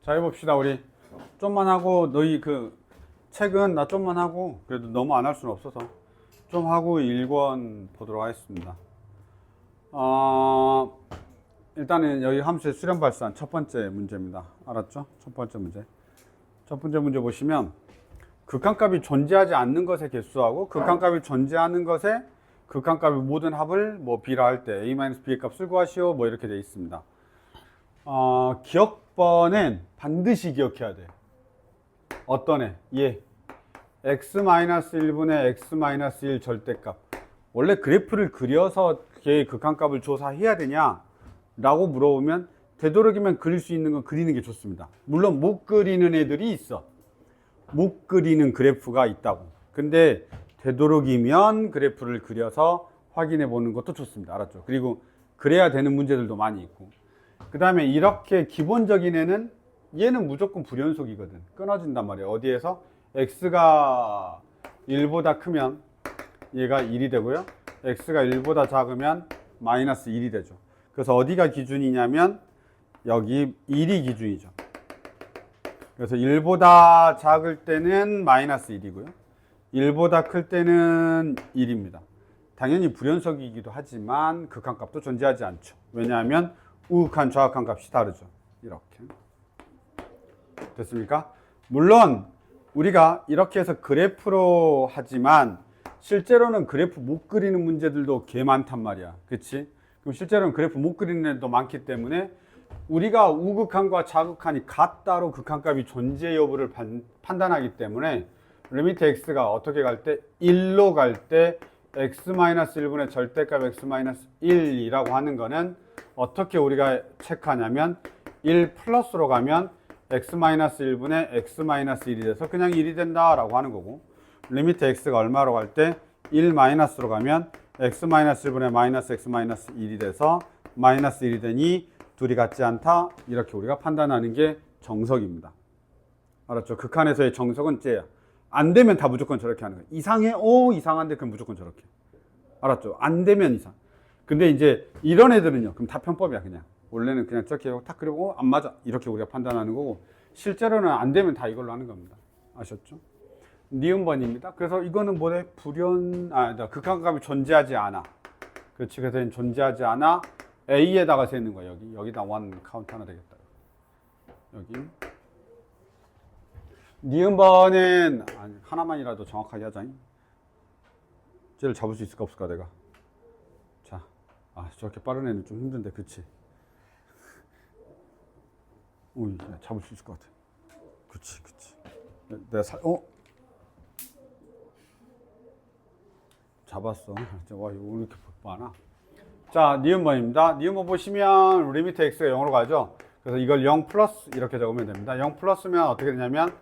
자, 해봅시다. 우리 좀만 하고, 너희 그 책은 나 좀만 하고, 그래도 너무 안 할 수는 없어서 좀 하고 1권 보도록 하겠습니다. 일단은 여기 함수의 수렴 발산 첫 번째 문제입니다. 알았죠? 첫 번째 문제. 첫 번째 문제 보시면 극한값이 존재하지 않는 것의 개수하고 극한값이 존재하는 것의 극한값의 모든 합을 뭐 b라 할 때 a-b의 값을 구하시오 뭐 이렇게 되어 있습니다. 기억번은 반드시 기억해야 돼. 어떤 애? 얘. x-1분의 x-1 절대값. 원래 그래프를 그려서 걔의 극한값을 조사해야 되냐? 라고 물어보면 되도록이면 그릴 수 있는 건 그리는 게 좋습니다. 물론 못 그리는 애들이 있어. 못 그리는 그래프가 있다고. 근데 되도록이면 그래프를 그려서 확인해 보는 것도 좋습니다. 알았죠? 그리고 그래야 되는 문제들도 많이 있고. 그 다음에 이렇게 기본적인 애는 얘는 무조건 불연속이거든. 끊어진단 말이에요. 어디에서? x가 1보다 크면 얘가 1이 되고요. x가 1보다 작으면 마이너스 1이 되죠. 그래서 어디가 기준이냐면 여기 1이 기준이죠. 그래서 1보다 작을 때는 마이너스 1이고요. 1보다 클 때는 1입니다. 당연히 불연속이기도 하지만 극한값도 존재하지 않죠. 왜냐하면 우극한, 좌극한 값이 다르죠. 이렇게. 됐습니까? 물론 우리가 이렇게 해서 그래프로 하지만 실제로는 그래프 못 그리는 문제들도 개 많단 말이야. 그치? 그럼 실제로는 그래프 못 그리는 애도 많기 때문에 우리가 우극한과 좌극한이 같다로 극한값이 존재 여부를 판단하기 때문에 리미트 x가 어떻게 갈 때? 1로 갈 때 x-1분의 절대값 x-1이라고 하는 거는 어떻게 우리가 체크하냐면 1 플러스로 가면 x-1분의 x-1이 돼서 그냥 1이 된다라고 하는 거고, 리미트 x가 얼마로 갈 때 1 마이너스로 가면 x-1분의 마이너스 x-1이 돼서 마이너스 1이 되니 둘이 같지 않다. 이렇게 우리가 판단하는 게 정석입니다. 알았죠? 극한에서의 정석은 째야. 안 되면 다 무조건 저렇게 하는 거야. 이상해? 이상한데 그럼 무조건 저렇게. 알았죠? 안 되면 이상. 근데 이제 이런 애들은요. 그럼 다 편법이야, 그냥. 원래는 그냥 저렇게 하고 탁 그리고 안 맞아. 이렇게 우리가 판단하는 거고, 실제로는 안 되면 다 이걸로 하는 겁니다. 아셨죠? 니은번입니다. 그래서 이거는 뭐래? 극한값이 존재하지 않아. 그렇지. 그래서 존재하지 않아. A에다가 세는 거야. 여기다 1 카운트 하나 되겠다. 여기. 니은번은 하나만이라도 정확하게 하자. 쟤를 잡을 수 있을까 없을까 내가. 자, 저렇게 빠른 애는 좀 힘든데, 그치? 잡을 수 있을 것 같아. 그치. 내가 잡았어. 와, 이거 왜 이렇게 많아? 자, 니은번입니다. 니은번 보시면 리미트 x가 0으로 가죠. 그래서 이걸 0 플러스 이렇게 적으면 됩니다. 0 플러스면 어떻게 되냐면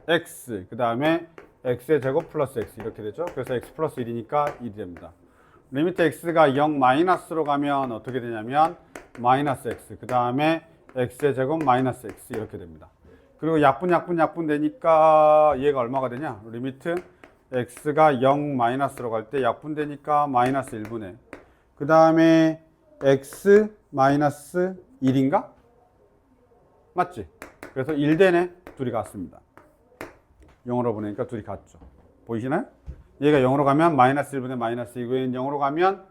x, 그 다음에 x의 제곱 플러스 x 이렇게 되죠. 그래서 x 플러스 1이니까 1이 됩니다. 리미트 x가 0 마이너스로 가면 어떻게 되냐면 마이너스 x, 그 다음에 x의 제곱 마이너스 x 이렇게 됩니다. 그리고 약분 되니까 얘가 얼마가 되냐? 리미트 x가 0 마이너스로 갈 때 약분 되니까 마이너스 1분의, 그 다음에 x 마이너스 1인가? 맞지? 그래서 1 되네. 둘이 같습니다. 0으로 보내니까 둘이 같죠. 보이시나요? 얘가 0으로 가면 마이너스 1분의 마이너스 2고, 얘는 0으로 가면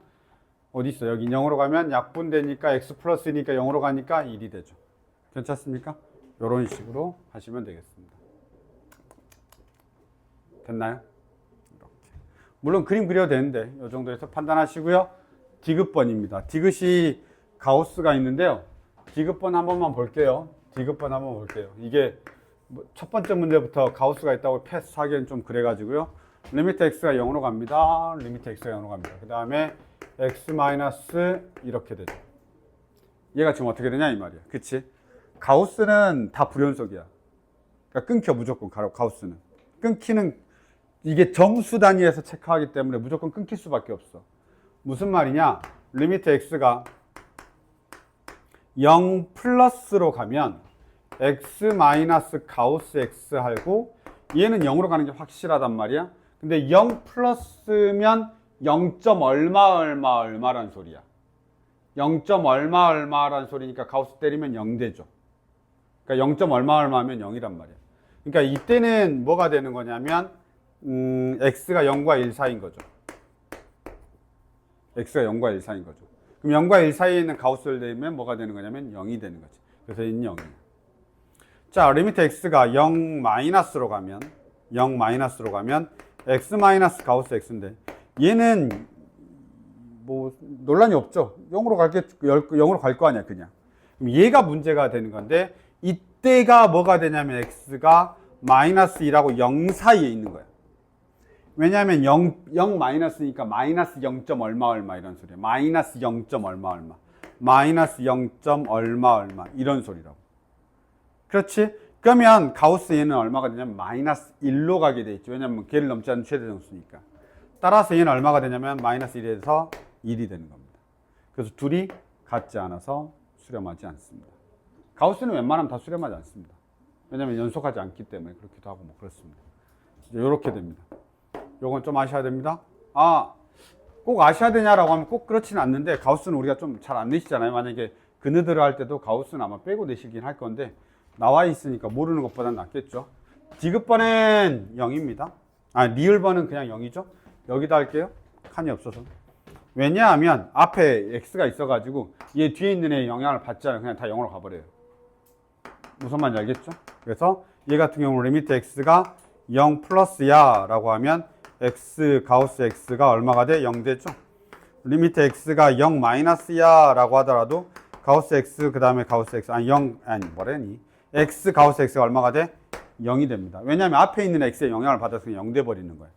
어디 있어? 여기 0으로 가면 약분되니까 x 플러스니까 0으로 가니까 1이 되죠. 괜찮습니까? 이런 식으로 하시면 되겠습니다. 됐나요? 이렇게. 물론 그림 그려도 되는데 이 정도에서 판단하시고요. 디귿번입니다. 디귿이 가우스가 있는데요. 디귿번 한 번만 볼게요. 이게 첫 번째 문제부터 가우스가 있다고 패스하기엔 좀 그래가지고요. 리미트 x가 0으로 갑니다. 그 다음에 x 마이너스 이렇게 되죠. 얘가 지금 어떻게 되냐 이 말이야. 그치? 가우스는 다 불연속이야. 그러니까 끊겨 무조건. 가우스는 끊기는, 이게 정수 단위에서 체크하기 때문에 무조건 끊길 수밖에 없어. 무슨 말이냐? 리미트 x가 0 플러스로 가면 x 마이너스 가우스 x 하고, 얘는 0으로 가는 게 확실하단 말이야. 근데 0 플러스면 0. 얼마란 소리야. 0. 얼마란 소리니까 가우스 때리면 0 되죠. 그러니까 0. 얼마 얼마면 0이란 말이야. 그러니까 이때는 뭐가 되는 거냐면 x가 0과 1 사이인 거죠. x가 0과 1 사이인 거죠. 그럼 0과 1 사이에 있는 가우스를 내면 뭐가 되는 거냐면 0이 되는 거지. 그래서 얘는 0이야. 자, 리미트 x가 0 마이너스로 가면 x 마이너스 가우스 x인데 얘는 뭐 논란이 없죠. 0으로 갈 거 아니야, 그냥. 그럼 얘가 문제가 되는 건데 이때가 뭐가 되냐면 x가 마이너스 2하고 0 사이에 있는 거야. 왜냐하면 0 마이너스니까 마이너스 0. 얼마 얼마 이런 소리야. 마이너스 0. 얼마 얼마. 마이너스 0. 얼마 얼마 이런 소리라고. 그렇지? 그러면 가우스 얘는 얼마가 되냐면 마이너스 1로 가게 돼 있죠. 왜냐하면 걔를 넘지 않는 최대 정수니까. 따라서 얘는 얼마가 되냐면 마이너스 1에서 1이 되는 겁니다. 그래서 둘이 같지 않아서 수렴하지 않습니다. 가우스는 웬만하면 다 수렴하지 않습니다. 왜냐하면 연속하지 않기 때문에 그렇기도 하고 뭐 그렇습니다. 이렇게 됩니다. 요건 좀 아셔야 됩니다. 꼭 아셔야 되냐라고 하면 꼭 그렇지는 않는데 가우스는 우리가 좀 잘 안 내시잖아요. 만약에 그느들을 할 때도 가우스는 아마 빼고 내시긴 할 건데 나와 있으니까 모르는 것보다는 낫겠죠. 디귿번은 0입니다. 리을번은 그냥 0이죠. 여기다 할게요. 칸이 없어서. 왜냐하면 앞에 x가 있어가지고 얘 뒤에 있는 애의 영향을 받지 않아요. 그냥 다 0으로 가버려요. 무슨 말인지 알겠죠? 그래서 얘 같은 경우는 리미트 x가 0 플러스야 라고 하면 x 가우스 x가 얼마가 돼? 0 되죠? 리미트 x가 0 마이너스야 라고 하더라도 가우스 x 그 다음에 가우스 x 뭐래니? x 가우스 x가 얼마가 돼? 0이 됩니다. 왜냐하면 앞에 있는 x의 영향을 받아서 그냥 0 돼버리는 거예요.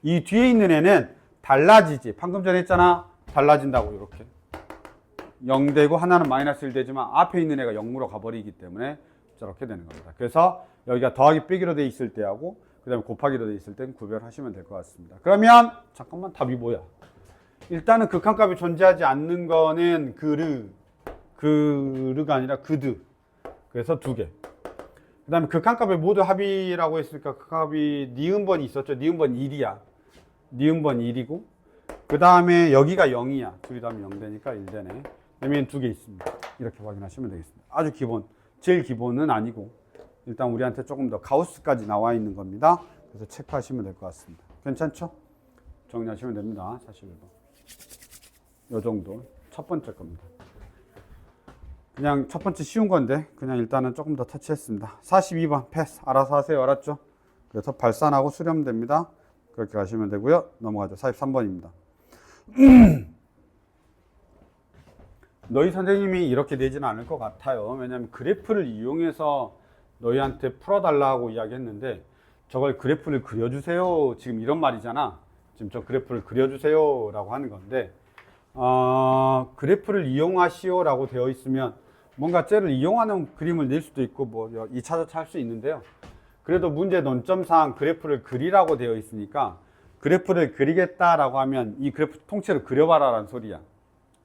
이 뒤에 있는 애는 달라지지. 방금 전에 했잖아. 달라진다고 이렇게 0 되고 하나는 마이너스 1 되지만 앞에 있는 애가 0으로 가버리기 때문에 저렇게 되는 겁니다. 그래서 여기가 더하기 빼기로 돼 있을 때하고 그 다음에 곱하기로 돼 있을 때는 구별하시면 될 것 같습니다. 그러면 잠깐만 답이 뭐야? 일단은 극한값이 존재하지 않는 거는 그르가 아니라 그드. 그래서 두 개. 그 다음에 극한값의 모두 합이라고 했으니까 극한값이 니은번이 있었죠. 니은번 1이야. 니은번 1이고 그 다음에 여기가 0이야. 둘이 더하면 0 되니까 1 되네. 그러면 두 개 있습니다. 이렇게 확인하시면 되겠습니다. 아주 기본. 제일 기본은 아니고 일단 우리한테 조금 더 가우스까지 나와 있는 겁니다. 그래서 체크하시면 될 것 같습니다. 괜찮죠? 정리하시면 됩니다. 41번. 요 정도. 첫 번째 겁니다. 그냥 첫 번째 쉬운 건데 그냥 일단은 조금 더 터치했습니다. 42번 패스. 알아서 하세요. 알았죠? 그래서 발산하고 수렴됩니다. 그렇게 가시면 되고요. 넘어가죠. 43번입니다. 너희 선생님이 이렇게 내지는 않을 것 같아요. 왜냐하면 그래프를 이용해서 너희한테 풀어달라고 이야기했는데 저걸 그래프를 그려주세요. 지금 이런 말이잖아. 지금 저 그래프를 그려주세요 라고 하는 건데 그래프를 이용하시오 라고 되어 있으면 뭔가 쟤를 이용하는 그림을 낼 수도 있고 뭐 2차저차 할 수 있는데요. 그래도 문제 논점상 그래프를 그리라고 되어 있으니까 그래프를 그리겠다라고 하면 이 그래프 통째로 그려봐라 라는 소리야.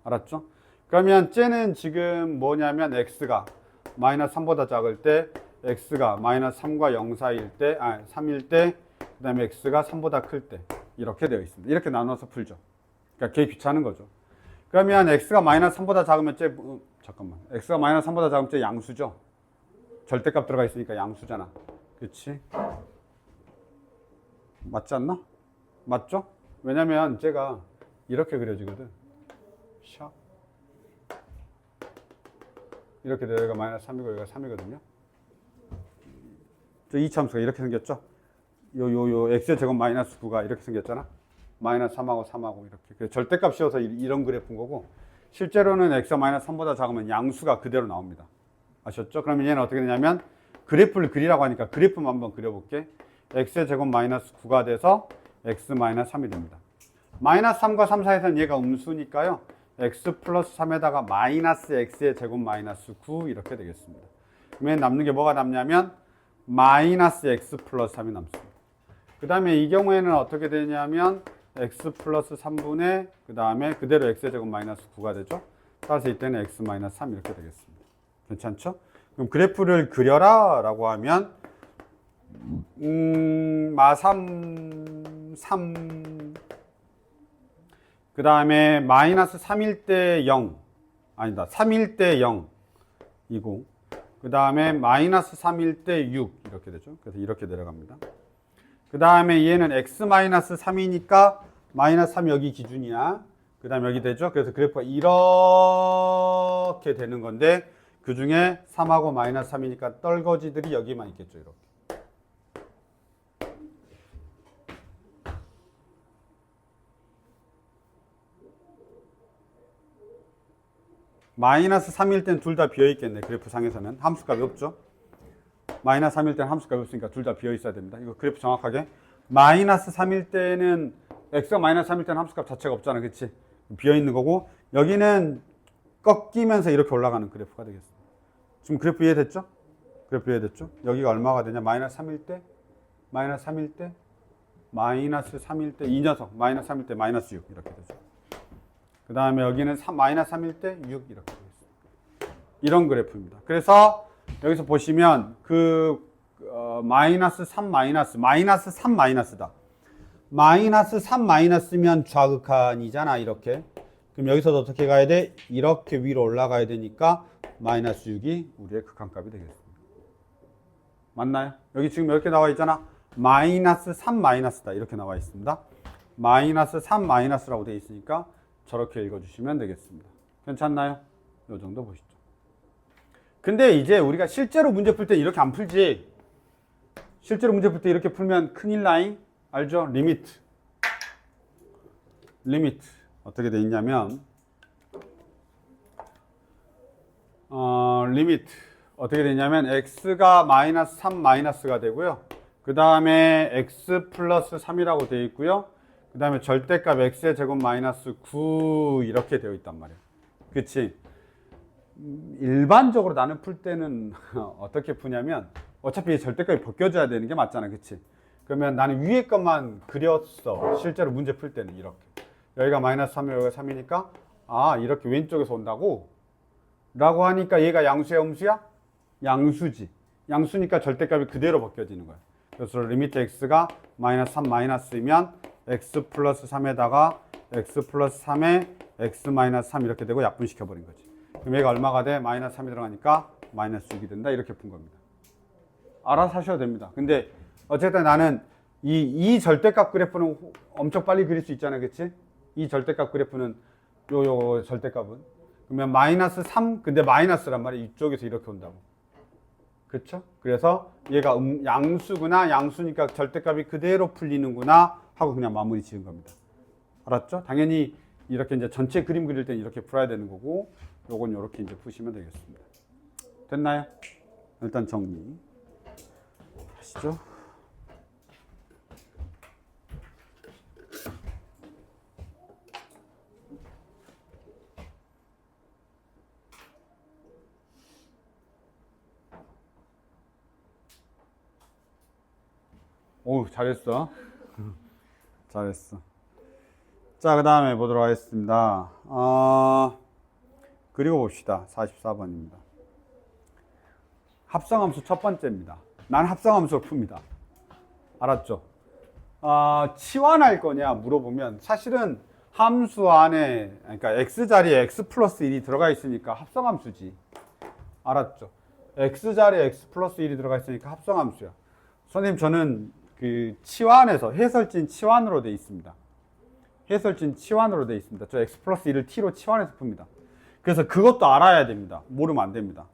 알았죠? 그러면 쟤는 지금 뭐냐면 x가 마이너스 3보다 작을 때 x가 마이너스 3과 0 사이일 때 3일 때 그 다음에 x가 3보다 클 때 이렇게 되어 있습니다. 이렇게 나눠서 풀죠. 그러니까 걔 귀찮은 거죠. 그러면 x가 마이너스 3보다 작으면 쟤 x가 마이너스 3보다 작으면 쟤 양수죠. 절대값 들어가 있으니까 양수잖아. 그치? 맞지 않나? 맞죠? 왜냐면 쟤가 이렇게 그려지거든. 샵. 이렇게 돼요. 여기가 마이너스 3이고 여기가 3이거든요. 저 이차함수가 이렇게 생겼죠? 요 x의 제곱 마이너스 9가 이렇게 생겼잖아? 마이너스 3하고 3하고 이렇게. 그래서 절대값 씌워서 이런 그래프인 거고 실제로는 x가 마이너스 3보다 작으면 양수가 그대로 나옵니다. 아셨죠? 그러면 얘는 어떻게 되냐면 그래프를 그리라고 하니까 그래프만 한번 그려볼게. x의 제곱 마이너스 9가 돼서 x 마이너스 3이 됩니다. 마이너스 3과 3 사이에서는 얘가 음수니까요. x 플러스 3에다가 마이너스 x의 제곱 마이너스 9 이렇게 되겠습니다. 그러면 남는 게 뭐가 남냐면 마이너스 x 플러스 3이 남습니다. 그 다음에 이 경우에는 어떻게 되냐면 x 플러스 3분의 그 다음에 그대로 x의 제곱 마이너스 9가 되죠. 따라서 이때는 x 마이너스 3 이렇게 되겠습니다. 괜찮죠? 그럼 그래프를 그려라 라고 하면 마삼 3 그 다음에 마이너스 3일 때 0 아니다 3일 때 0 이고 그 그 다음에 마이너스 3일 때 6 이렇게 되죠. 그래서 이렇게 내려갑니다. 그 다음에 얘는 x 마이너스 3이니까 마이너스 3 여기 기준이야. 그 다음에 여기 되죠. 그래서 그래프가 이렇게 되는 건데 그 중에 3하고 마이너스 3이니까 떨거지들이 여기만 있겠죠. 이렇게. 마이너스 3일 땐 둘 다 비어있겠네. 그래프 상에서는 함수값이 없죠. 마이너스 3일 때는 함수값이 없으니까 둘 다 비어있어야 됩니다. 이거 그래프 정확하게. 마이너스 3일 때는 x가 마이너스 3일 때는 함수값 자체가 없잖아. 그치? 비어있는 거고 여기는 꺾이면서 이렇게 올라가는 그래프가 되겠습니다. 지금 그래프 이해됐죠? 그래프 이해됐죠? 여기가 얼마가 되냐? 마이너스 3일 때, 마이너스 3일 때, 마이너스 3일 때, 이 녀석 마이너스 3일 때 마이너스 6 이렇게 되죠. 그 다음에 여기는 마이너스 3일 때 6 이렇게 되겠습니다. 이런 그래프입니다. 그래서 여기서 보시면 마이너스 3 마이너스 3 마이너스다. 마이너스 3 마이너스면 좌극한이잖아. 이렇게. 그럼 여기서도 어떻게 가야 돼? 이렇게 위로 올라가야 되니까 마이너스 6이 우리의 극한값이 되겠습니다. 맞나요? 여기 지금 이렇게 나와 있잖아. 마이너스 3 마이너스다. 이렇게 나와 있습니다. 마이너스 3 마이너스라고 되어 있으니까 저렇게 읽어주시면 되겠습니다. 괜찮나요? 이 정도 보시죠. 근데 이제 우리가 실제로 문제 풀 때 이렇게 안 풀지. 실제로 문제 풀 때 이렇게 풀면 큰일 나잉. 알죠? 리미트. 어떻게 돼 있냐면 리미트 어떻게 되냐면 x가 마이너스 3 마이너스가 되고요. 그 다음에 x 플러스 3이라고 되어 있고요. 그 다음에 절대값 x의 제곱 마이너스 9 이렇게 되어 있단 말이에요. 그치? 일반적으로 나는 풀 때는 어떻게 푸냐면 어차피 절대값이 벗겨져야 되는 게 맞잖아. 그치? 그러면 나는 위에 것만 그렸어. 실제로 문제 풀 때는 이렇게. 여기가 마이너스 3이고 여기가 3이니까 아 이렇게 왼쪽에서 온다고? 라고 하니까 얘가 양수야 음수야? 양수지. 양수니까 절대값이 그대로 벗겨지는 거야. 그래서 리미트 x가 마이너스 3 마이너스이면 x 플러스 3에다가 x 플러스 3에 x 마이너스 3 이렇게 되고 약분시켜버린 거지. 그럼 얘가 얼마가 돼? 마이너스 3이 들어가니까 마이너스 6이 된다. 이렇게 푼 겁니다. 알아서 하셔도 됩니다. 근데 어쨌든 나는 이 절대값 그래프는 엄청 빨리 그릴 수 있잖아요. 그치? 이 절대값 그래프는 요 절대값은 그러면 마이너스 3 근데 마이너스란 말이야. 이쪽에서 이렇게 온다고. 그렇죠? 그래서 얘가 양수구나. 양수니까 절대값이 그대로 풀리는구나 하고 그냥 마무리 지은 겁니다. 알았죠? 당연히 이렇게 이제 전체 그림 그릴 때는 이렇게 풀어야 되는 거고 요건 이렇게 이제 푸시면 되겠습니다. 됐나요? 일단 정리 하시죠. 오, 잘했어. 잘했어. 자, 그 다음에 보도록 하겠습니다. 그리고 봅시다. 44번입니다. 합성함수 첫 번째입니다. 난 합성함수를 풉니다. 알았죠? 치환할 거냐 물어보면 사실은 함수 안에 그러니까 x자리에 x 플러스 1이 들어가 있으니까 합성함수지. 알았죠? x자리에 x 플러스 1이 들어가 있으니까 합성함수야. 선생님 저는 그 치환에서 해설진 치환으로 되어 있습니다. 해설진 치환으로 되어 있습니다. 저 x 플러스 1을 t로 치환해서 풉니다. 그래서 그것도 알아야 됩니다. 모르면 안 됩니다.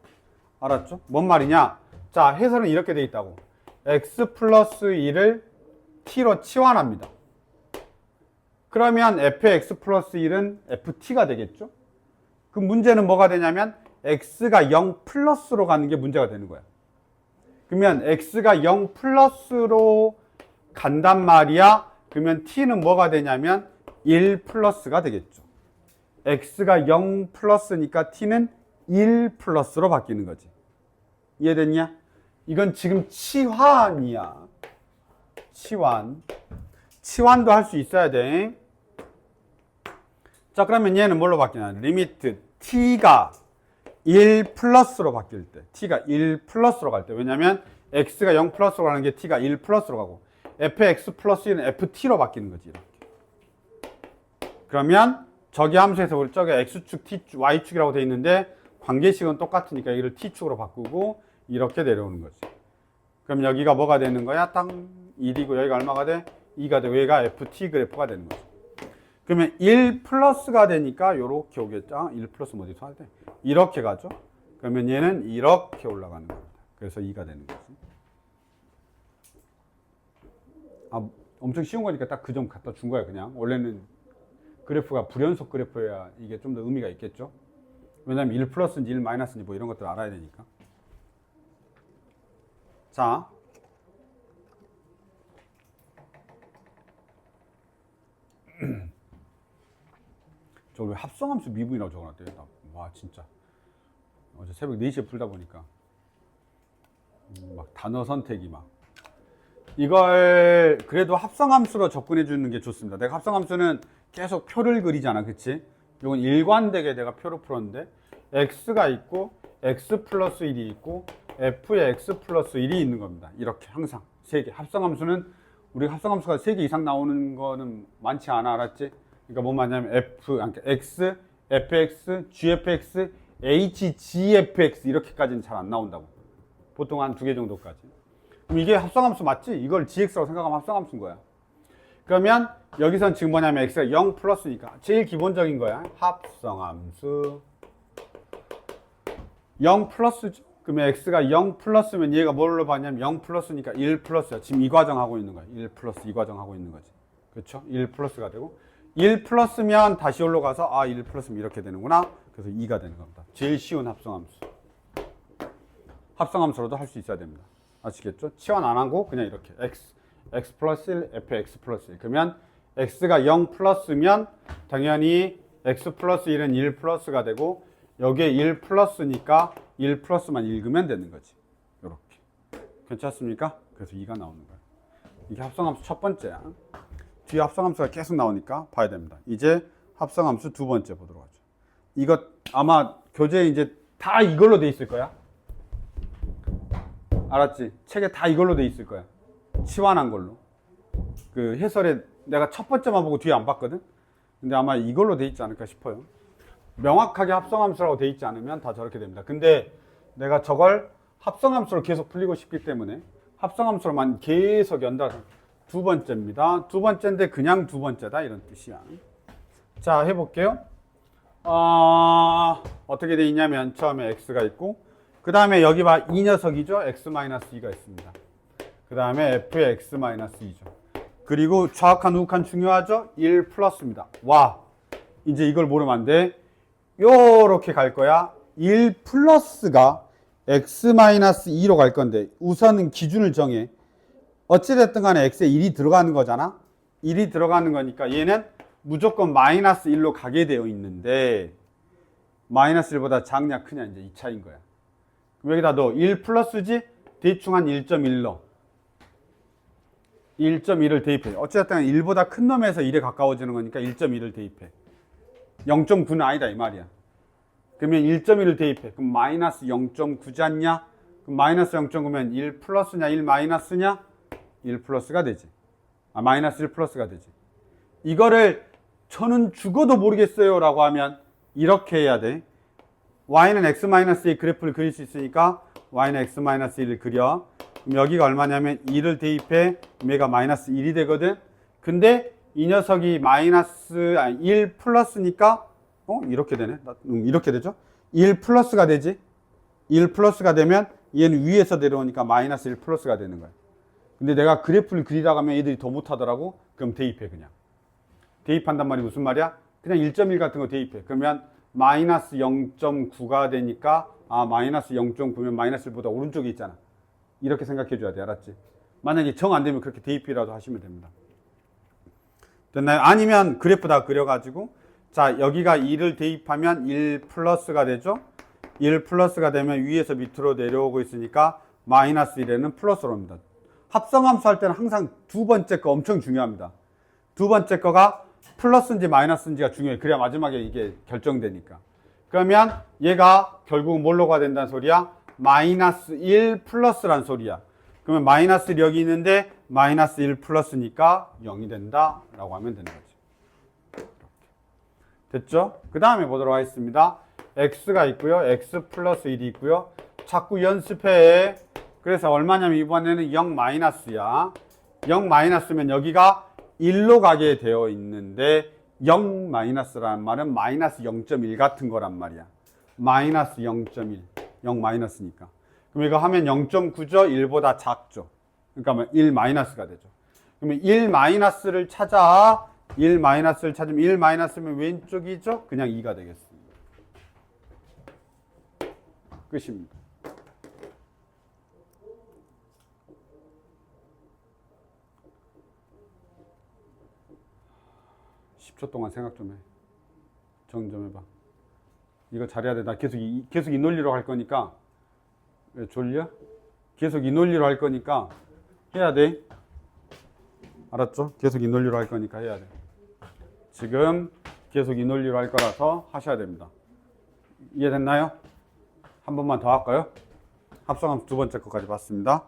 알았죠? 뭔 말이냐? 자, 해설은 이렇게 되어 있다고. x 플러스 1을 t로 치환합니다. 그러면 f의 x 플러스 1은 ft가 되겠죠? 그 문제는 뭐가 되냐면 x가 0 플러스로 가는 게 문제가 되는 거야. 그러면 x가 0 플러스로 간단 말이야. 그러면 t는 뭐가 되냐면 1 플러스가 되겠죠. x가 0 플러스니까 t는 1 플러스로 바뀌는 거지. 이해됐냐? 이건 지금 치환이야. 치환. 치환도 할 수 있어야 돼. 자, 그러면 얘는 뭘로 바뀌냐? 리미트 t가 1 플러스로 바뀔 때, t가 1 플러스로 갈 때. 왜냐면 x가 0 플러스로 가는 게 t가 1 플러스로 가고 f의 x 플러스 1은 ft로 바뀌는 거지. 이렇게. 그러면 저기 함수에서 우리 저게 x축, t축, y축이라고 되어 있는데 관계식은 똑같으니까 여기를 t축으로 바꾸고 이렇게 내려오는 거지. 그럼 여기가 뭐가 되는 거야? 딱 1이고 여기가 얼마가 돼? 2가 되고 여기가 ft 그래프가 되는 거지. 그러면 1 플러스가 되니까 요렇게 오겠죠. 1 플러스 뭐 어디서 할 때? 이렇게 가죠. 그러면 얘는 이렇게 올라가는 겁니다. 그래서 2가 되는 거지. 아, 엄청 쉬운 거니까 딱 그 점 갖다 준 거야, 그냥. 원래는 그래프가 불연속 그래프여야 이게 좀 더 의미가 있겠죠. 왜냐면 1 플러스인지 1 마이너스인지 뭐 이런 것들 알아야 되니까. 자. 저 왜 합성함수 미분이라고 적어놨대? 와, 진짜. 어제 새벽 4시에 풀다 보니까. 막 단어 선택이 막. 이걸 그래도 합성함수로 접근해 주는 게 좋습니다. 내가 합성함수는 계속 표를 그리잖아, 그치? 이건 일관되게 내가 표를 풀었는데 x가 있고 x 플러스 1이 있고 f에 x 플러스 1이 있는 겁니다. 이렇게 항상 3개. 합성함수는 우리가 합성함수가 3개 이상 나오는 거는 많지 않아, 알았지? 그러니까 뭔 말이냐면 그러니까 x, fx, gfx, hgfx 이렇게까지는 잘 안 나온다고. 보통 한 2개 정도까지. 그럼 이게 합성함수 맞지? 이걸 gx라고 생각하면 합성함수인 거야. 그러면 여기선 지금 뭐냐면 x가 0 플러스니까 제일 기본적인 거야. 합성함수 0 플러스죠. 그러면 x가 0 플러스면 얘가 뭘로 봤냐면 0 플러스니까 1 플러스야. 지금 이 과정 하고 있는 거야. 1 플러스 이 과정 하고 있는 거지. 그렇죠? 1 플러스가 되고 1 플러스면 다시 올라가서 1 플러스면 이렇게 되는구나. 그래서 2가 되는 겁니다. 제일 쉬운 합성함수. 합성함수로도 할 수 있어야 됩니다. 아시겠죠? 치환 안 하고 그냥 이렇게 x 플러스 1, fx 플러스 1. 그러면 x가 0 플러스면 당연히 x 플러스 1은 1 플러스가 되고 여기에 1 플러스니까 1 플러스만 읽으면 되는 거지. 이렇게. 괜찮습니까? 그래서 2가 나오는 거야. 이게 합성함수 첫 번째야. 뒤에 합성함수가 계속 나오니까 봐야 됩니다. 이제 합성함수 두 번째 보도록 하죠. 이거 아마 교재에 이제 다 이걸로 돼 있을 거야. 알았지? 책에 다 이걸로 돼 있을 거야. 치환한 걸로. 그 해설에 내가 첫 번째만 보고 뒤에 안 봤거든? 근데 아마 이걸로 돼 있지 않을까 싶어요. 명확하게 합성함수라고 돼 있지 않으면 다 저렇게 됩니다. 근데 내가 저걸 합성함수로 계속 풀리고 싶기 때문에 합성함수로만 계속 연달아서 두 번째입니다. 두 번째인데 그냥 두 번째다 이런 뜻이야. 자, 해볼게요. 어떻게 돼 있냐면 처음에 x가 있고 그 다음에 여기 봐, 이 녀석이죠. x-2가 있습니다. 그 다음에 f의 x-2죠. 그리고 좌욱한 우욱한 중요하죠. 1 플러스입니다. 와, 이제 이걸 모르면 안 돼. 요렇게 갈 거야. 1 플러스가 x-2로 갈 건데 우선은 기준을 정해. 어찌됐든 간에 x에 1이 들어가는 거잖아. 1이 들어가는 거니까 얘는 무조건 마이너스 1로 가게 되어 있는데 마이너스 1보다 작냐 크냐 이제 이 차이인 거야. 그럼 여기다 너 1 플러스지? 대충 한 1.1 넣어. 1.1을 대입해. 어쨌든 1보다 큰 놈에서 1에 가까워지는 거니까 1.1을 대입해. 0.9는 아니다 이 말이야. 그러면 1.1을 대입해. 그럼 마이너스 0.9지 않냐? 그럼 마이너스 0.9면 1 플러스냐 1 마이너스냐? 1 플러스가 되지. 마이너스 1 플러스가 되지. 이거를 저는 죽어도 모르겠어요 라고 하면 이렇게 해야 돼. y는 x-2의 그래프를 그릴 수 있으니까 y는 x-1을 그려. 그럼 여기가 얼마냐면 2를 대입해. 얘가 마이너스 1이 되거든. 근데 이 녀석이 마이너스 1 플러스니까 이렇게 되네. 이렇게 되죠. 1 플러스가 되지. 1 플러스가 되면 얘는 위에서 내려오니까 마이너스 1 플러스가 되는 거야. 근데 내가 그래프를 그리다가 하면 얘들이 더 못하더라고. 그럼 대입해 그냥. 대입한단 말이 무슨 말이야? 그냥 1.1 같은 거 대입해. 그러면 마이너스 0.9가 되니까 마이너스 0.9면 마이너스 1보다 오른쪽에 있잖아. 이렇게 생각해 줘야 돼. 알았지? 만약에 정 안 되면 그렇게 대입이라도 하시면 됩니다. 됐나요? 아니면 그래프 다 그려가지고 자 여기가 2를 대입하면 1 플러스가 되죠. 1 플러스가 되면 위에서 밑으로 내려오고 있으니까 마이너스 1에는 플러스로 옵니다. 합성함수 할 때는 항상 두 번째 거 엄청 중요합니다. 두 번째 거가 플러스인지 마이너스인지가 중요해. 그래야 마지막에 이게 결정되니까. 그러면 얘가 결국 뭘로 가야 된다는 소리야? 마이너스 1 플러스란 소리야. 그러면 마이너스 1 여기 있는데 마이너스 1 플러스니까 0이 된다 라고 하면 되는 거죠. 이렇게. 됐죠? 그 다음에 보도록 하겠습니다. x가 있고요. x 플러스 1이 있고요. 자꾸 연습해. 그래서 얼마냐면 이번에는 0 마이너스야. 0 마이너스면 여기가 1로 가게 되어 있는데 0 마이너스라는 말은 마이너스 0.1 같은 거란 말이야. 마이너스 0.1. 0 마이너스니까. 그럼 이거 하면 0.9죠? 1보다 작죠. 그러니까 1 마이너스가 되죠. 그러면 1 마이너스를 찾아. 1 마이너스를 찾으면 1 마이너스면 왼쪽이죠? 그냥 2가 되겠습니다. 끝입니다. 초 동안 생각 좀 해. 정리 좀 해봐. 이거 잘해야 돼. 나 계속 이 논리로 할 거니까. 왜 졸려? 계속 이 논리로 할 거니까 해야 돼. 알았죠? 계속 이 논리로 할 거니까 해야 돼. 지금 계속 이 논리로 할 거라서 하셔야 됩니다. 이해됐나요? 한 번만 더 할까요? 합성함수 두 번째 거까지 봤습니다.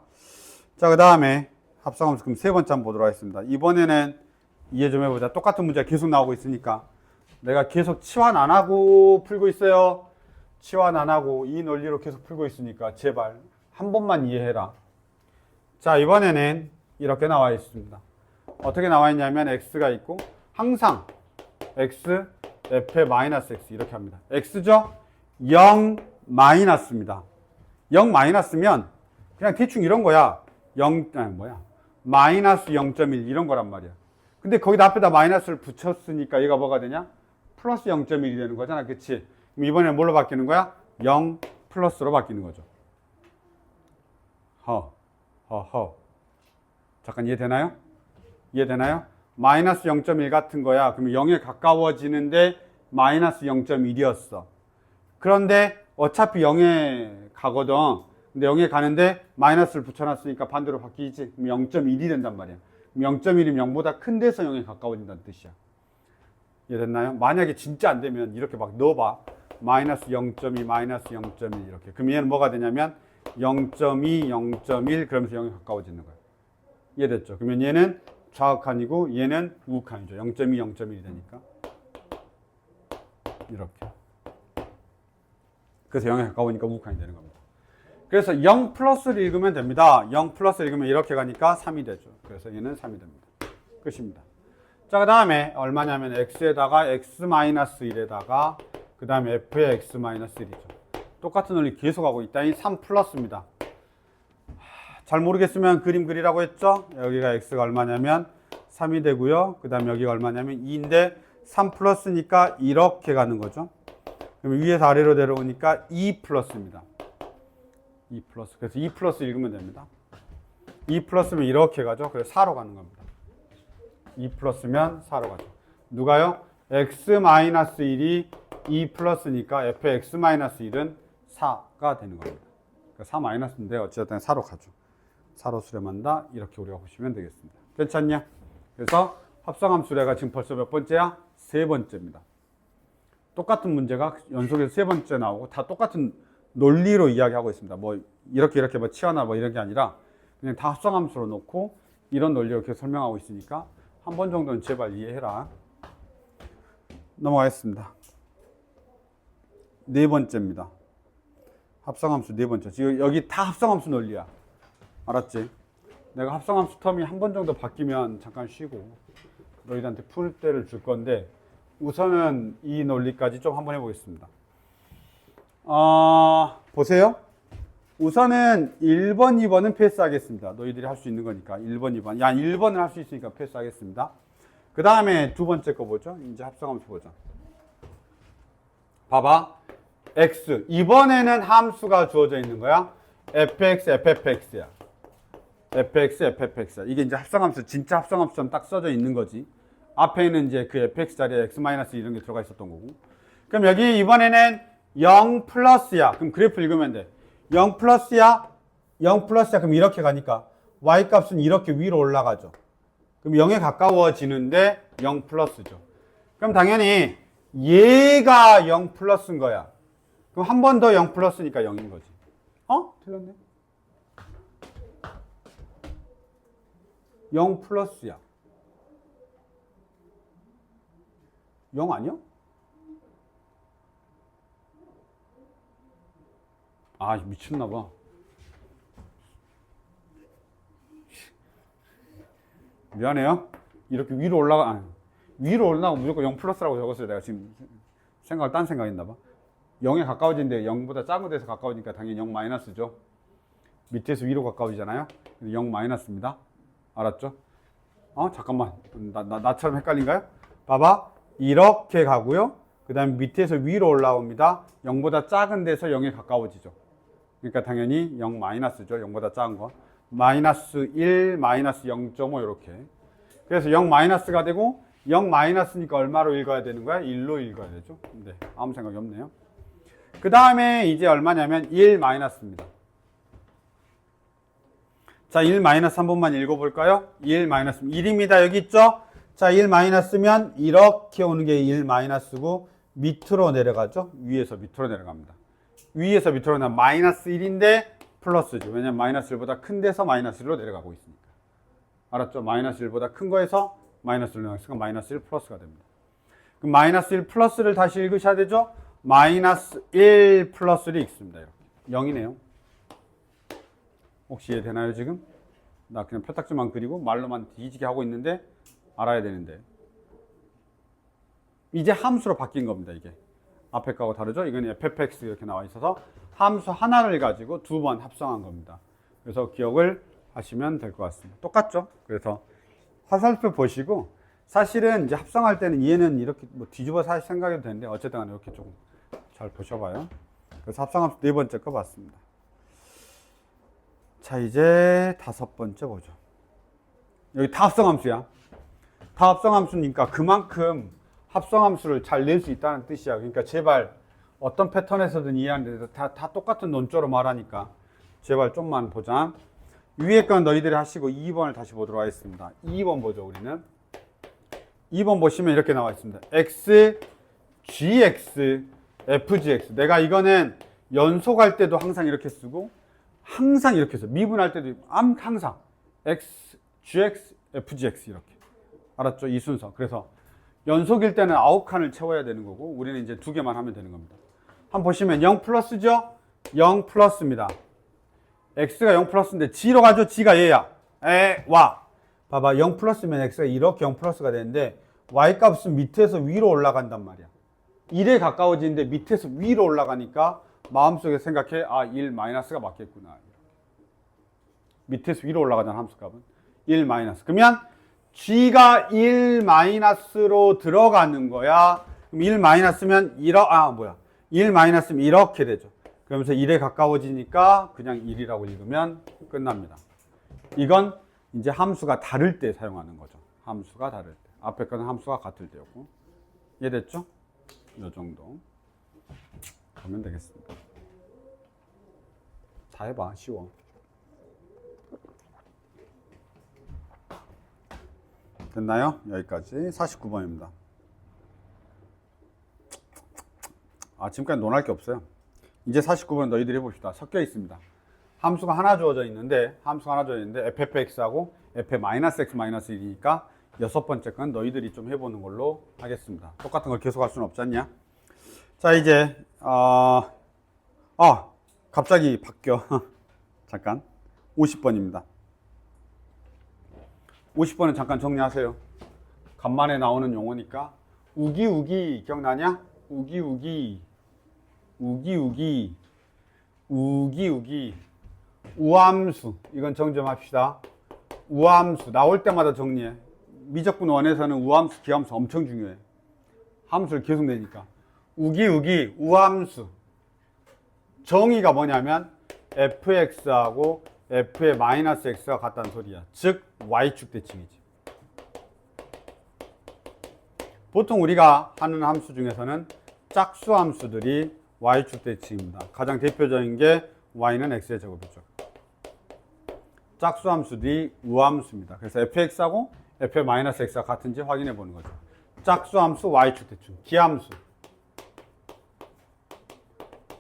자, 그 다음에 합성함수 그럼 세 번째 한번 보도록 하겠습니다. 이번에는 이해 좀 해보자. 똑같은 문제가 계속 나오고 있으니까. 내가 계속 치환 안 하고 풀고 있어요. 치환 안 하고 이 논리로 계속 풀고 있으니까 제발 한 번만 이해해라. 자, 이번에는 이렇게 나와 있습니다. 어떻게 나와 있냐면 x가 있고 항상 x, f의 마이너스 x 이렇게 합니다. x죠? 0 마이너스입니다. 0 마이너스면 그냥 대충 이런 거야. 마이너스 0.1 이런 거란 말이야. 근데 거기다 앞에다 마이너스를 붙였으니까 얘가 뭐가 되냐? 플러스 0.1이 되는 거잖아. 그치? 그럼 이번에는 뭘로 바뀌는 거야? 0 플러스로 바뀌는 거죠. 잠깐 이해되나요? 이해되나요? 마이너스 0.1 같은 거야. 그러면 0에 가까워지는데 마이너스 0.1이었어. 그런데 어차피 0에 가거든. 근데 0에 가는데 마이너스를 붙여놨으니까 반대로 바뀌지. 그럼 0.1이 된단 말이야. 0.1이면 0보다 큰 데서 0에 가까워진다는 뜻이야. 이해됐나요? 만약에 진짜 안 되면 이렇게 막 넣어봐. 마이너스 0.2, 마이너스 0.1 이렇게. 그럼 얘는 뭐가 되냐면 0.2, 0.1 그러면서 0에 가까워지는 거야. 이해됐죠? 그러면 얘는 좌극한이고 얘는 우극한이죠. 0.2, 0.1이 되니까. 이렇게. 그래서 0에 가까우니까 우극한이 되는 겁니다. 그래서 0 플러스를 읽으면 됩니다. 0 플러스를 읽으면 이렇게 가니까 3이 되죠. 그래서 얘는 3이 됩니다. 끝입니다. 자, 그 다음에 얼마냐면 x에다가 x-1에다가 그 다음에 f의 x-1이죠. 똑같은 논리 계속하고 있다. 이 3 플러스입니다. 잘 모르겠으면 그림 그리라고 했죠. 여기가 x가 얼마냐면 3이 되고요. 그 다음에 여기가 얼마냐면 2인데 3 플러스니까 이렇게 가는 거죠. 그럼 위에서 아래로 내려오니까 2 플러스입니다. 2 플러스. 그래서 2 플러스 읽으면 됩니다. 2 플러스면 이렇게 가죠. 그래서 4로 가는 겁니다. 2 플러스면 4로 가죠. 누가요? x-1이 2 플러스니까 f의 x-1은 4가 되는 겁니다. 그러니까 4 마이너스인데 어쨌든 4로 가죠. 4로 수렴한다. 이렇게 우리가 보시면 되겠습니다. 괜찮냐? 그래서 합성함 수레가 지금 벌써 몇 번째야? 세 번째입니다. 똑같은 문제가 연속해서 세 번째 나오고 다 똑같은 논리로 이야기하고 있습니다. 뭐 이렇게 뭐 치환하 뭐 이런 게 아니라 그냥 다 합성함수로 놓고 이런 논리로 이렇게 설명하고 있으니까 한 번 정도는 제발 이해해라. 넘어가겠습니다. 네 번째입니다. 합성함수 네 번째. 지금 여기 다 합성함수 논리야. 알았지? 내가 합성함수 텀이 한 번 정도 바뀌면 잠깐 쉬고 너희들한테 풀 때를 줄 건데 우선은 이 논리까지 좀 한번 해보겠습니다. 보세요. 우선은 1번, 2번은 패스하겠습니다. 너희들이 할 수 있는 거니까 1번, 2번. 1번을 할 수 있으니까 패스하겠습니다. 그 다음에 두 번째 거 보죠. 이제 합성함수 보자. 봐봐. x. 이번에는 함수가 주어져 있는 거야. fx, ffx야. fx, ffx야. 이게 이제 합성함수, 진짜 합성함수처럼 딱 써져 있는 거지. 앞에는 이제 그 fx 자리에 x 마이너스 이런 게 들어가 있었던 거고. 그럼 여기 이번에는 0 플러스야. 그럼 그래프 읽으면 돼. 0 플러스야? 0 플러스야. 그럼 이렇게 가니까 y 값은 이렇게 위로 올라가죠. 그럼 0에 가까워지는데 0 플러스죠. 그럼 당연히 얘가 0 플러스인 거야. 그럼 한 번 더 0 플러스니까 0인 거지. 틀렸네. 0 플러스야. 0 아니야? 아, 미쳤나 봐. 미안해요. 이렇게 위로 올라가면 무조건 0 플러스라고 적었어요. 내가 지금 딴 생각했나 봐. 0에 가까워지는데 0보다 작은 데서 가까우니까 당연히 0 마이너스죠. 밑에서 위로 가까워지잖아요. 0 마이너스입니다. 알았죠? 잠깐만. 나처럼 헷갈린가요? 봐봐. 이렇게 가고요. 그 다음에 밑에서 위로 올라옵니다. 0보다 작은 데서 0에 가까워지죠. 그러니까 당연히 0 마이너스죠. 0보다 작은 거. 마이너스 1, 마이너스 0.5 이렇게. 그래서 0 마이너스가 되고 0 마이너스니까 얼마로 읽어야 되는 거야? 1로 읽어야 되죠. 네, 아무 생각이 없네요. 그 다음에 이제 얼마냐면 1 마이너스입니다. 자, 1 마이너스 한 번만 읽어볼까요? 1 마이너스 1입니다. 여기 있죠? 자, 1 마이너스면 이렇게 오는 게 1 마이너스고 밑으로 내려가죠? 위에서 밑으로 내려갑니다. 위에서 밑으로 내려가면 마이너스 1인데 플러스죠. 왜냐면 마이너스 1보다 큰 데서 마이너스 1로 내려가고 있으니까. 알았죠? 마이너스 1보다 큰 거에서 마이너스 1로 내려가니까 마이너스 1 플러스가 됩니다. 그럼 마이너스 1 플러스를 다시 읽으셔야 되죠? 마이너스 1 플러스를 읽습니다. 이렇게. 0이네요. 혹시 이해되나요, 지금? 나 그냥 표딱지만 그리고 말로만 뒤지게 하고 있는데 알아야 되는데. 이제 함수로 바뀐 겁니다, 이게. 앞에 거하고 다르죠? 이건 fx 이렇게 나와 있어서 함수 하나를 가지고 두 번 합성한 겁니다. 그래서 기억을 하시면 될 것 같습니다. 똑같죠? 그래서 화살표 보시고 사실은 이제 합성할 때는 얘는 이렇게 뭐 뒤집어 생각해도 되는데 어쨌든 간에 이렇게 조금 잘 보셔봐요. 그래서 합성함수 네 번째 거 봤습니다. 자, 이제 다섯 번째 보죠. 여기 다 합성함수야. 다 합성함수니까 그만큼 합성함수를 잘 낼 수 있다는 뜻이야. 그러니까 제발 어떤 패턴에서든 이해하는데 다 똑같은 논조로 말하니까 제발 좀만 보자. 위에 건 너희들이 하시고 2번을 다시 보도록 하겠습니다. 2번 보죠, 우리는. 2번 보시면 이렇게 나와 있습니다. x, gx, fgx. 내가 이거는 연속할 때도 항상 이렇게 쓰고 항상 이렇게 써. 미분할 때도 항상 x, gx, fgx 이렇게. 알았죠? 이 순서. 그래서 연속일 때는 9칸을 채워야 되는 거고 우리는 이제 2개만 하면 되는 겁니다. 한번 보시면 0 플러스죠? 0 플러스입니다. x가 0 플러스인데 g로 가죠? g가 얘야. 와. 봐봐. 0 플러스면 x가 이렇게 0 플러스가 되는데 y 값은 밑에서 위로 올라간단 말이야. 1에 가까워지는데 밑에서 위로 올라가니까 마음속에 생각해. 1 마이너스가 맞겠구나. 밑에서 위로 올라가잖아, 함수값은. 1 마이너스. 그러면 g가 1 마이너스로 들어가는 거야. 그럼 1 마이너스면 1 마이너스면 이렇게 되죠. 그러면서 1에 가까워지니까 그냥 1이라고 읽으면 끝납니다. 이건 이제 함수가 다를 때 사용하는 거죠. 함수가 다를 때. 앞에 거는 함수가 같을 때였고. 이해됐죠? 이 정도 보면 되겠습니다. 다 해봐. 쉬워. 됐나요? 여기까지 49번입니다. 지금까지 논할 게 없어요. 이제 49번 너희들이 해봅시다. 섞여 있습니다. 함수가 하나 주어져 있는데 fx하고 f-x-1이니까 여섯 번째 건 너희들이 좀 해보는 걸로 하겠습니다. 똑같은 걸 계속 할 수는 없지 않냐? 자, 이제 갑자기 바뀌어. 잠깐. 50번입니다. 50번은 잠깐 정리하세요. 간만에 나오는 용어니까. 우기우기 기억나냐? 우기우기. 우함수. 이건 정점합시다. 우함수. 나올 때마다 정리해. 미적분 원에서는 우함수, 기함수 엄청 중요해. 함수를 계속 내니까. 우기우기, 우함수. 정의가 뭐냐면 fx하고 f의 마이너스 x가 같다는 소리야. 즉 y축 대칭이지. 보통 우리가 하는 함수 중에서는 짝수 함수들이 y축 대칭입니다. 가장 대표적인 게 y는 x의 제곱이죠. 짝수 함수들이 우함수입니다. 그래서 fx하고 f의 마이너스 x가 같은지 확인해 보는 거죠. 짝수 함수 y축 대칭. 기함수.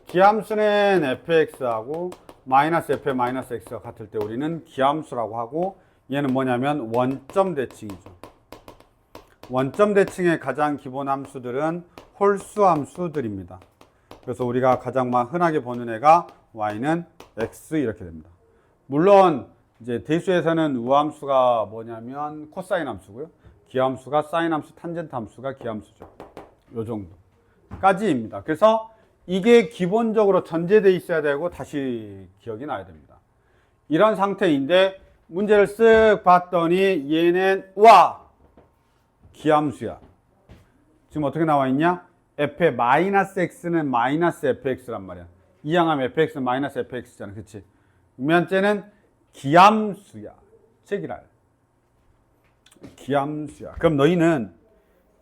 기함수는 fx하고 마이너스 f의 마이너스 x가 같을 때 우리는 기함수라고 하고, 얘는 뭐냐면 원점 대칭이죠. 원점 대칭의 가장 기본 함수들은 홀수 함수들입니다. 그래서 우리가 가장 흔하게 보는 애가 y는 x 이렇게 됩니다. 물론 이제 대수에서는 우함수가 뭐냐면 코사인 함수고요. 기함수가 사인 함수, 탄젠트 함수가 기함수죠. 요 정도까지입니다. 그래서 이게 기본적으로 전제되어 있어야 되고 다시 기억이 나야 됩니다. 이런 상태인데 문제를 쓱 봤더니 얘는 와 기함수야. 지금 어떻게 나와 있냐? f의 마이너스 x는 마이너스 fx란 말이야. 이항하면 fx는 마이너스 fx잖아. 그치? 그러면 쟤는 기함수야. 책이랄. 기함수야. 그럼 너희는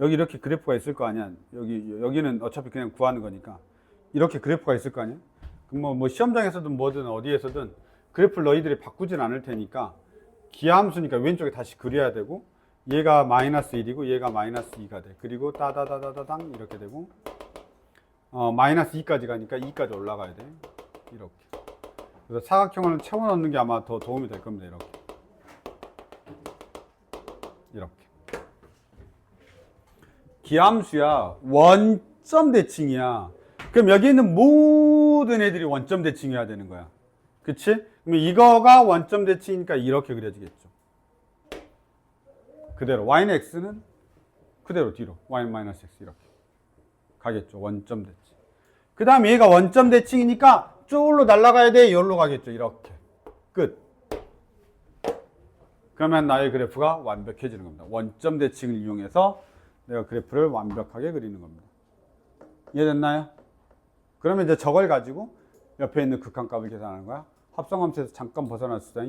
여기 이렇게 그래프가 있을 거 아니야. 여기는 어차피 그냥 구하는 거니까. 이렇게 그래프가 있을 거 아니야. 그럼 뭐 시험장에서든 뭐든 어디에서든 그래프를 너희들이 바꾸진 않을 테니까 기함수니까 왼쪽에 다시 그려야 되고 얘가 마이너스 1이고 얘가 마이너스 2가 돼. 그리고 따다다다다당 이렇게 되고 마이너스 2까지 가니까 2까지 올라가야 돼. 이렇게. 그래서 사각형을 채워 넣는 게 아마 더 도움이 될 겁니다. 이렇게. 기함수야. 원점 대칭이야. 그럼 여기 있는 모든 애들이 원점 대칭해야 되는 거야. 그치? 그럼 이거가 원점 대칭이니까 이렇게 그려지겠죠. 그대로 y는 x는 그대로 뒤로 y-x 이렇게 가겠죠. 원점 대칭. 그 다음에 얘가 원점 대칭이니까 쪼글로 날아가야 돼. 여기로 가겠죠. 이렇게. 끝. 그러면 나의 그래프가 완벽해지는 겁니다. 원점 대칭을 이용해서 내가 그래프를 완벽하게 그리는 겁니다. 이해됐나요? 그러면 이제 저걸 가지고 옆에 있는 극한값을 계산하는 거야. 합성함수에서 잠깐 벗어났어.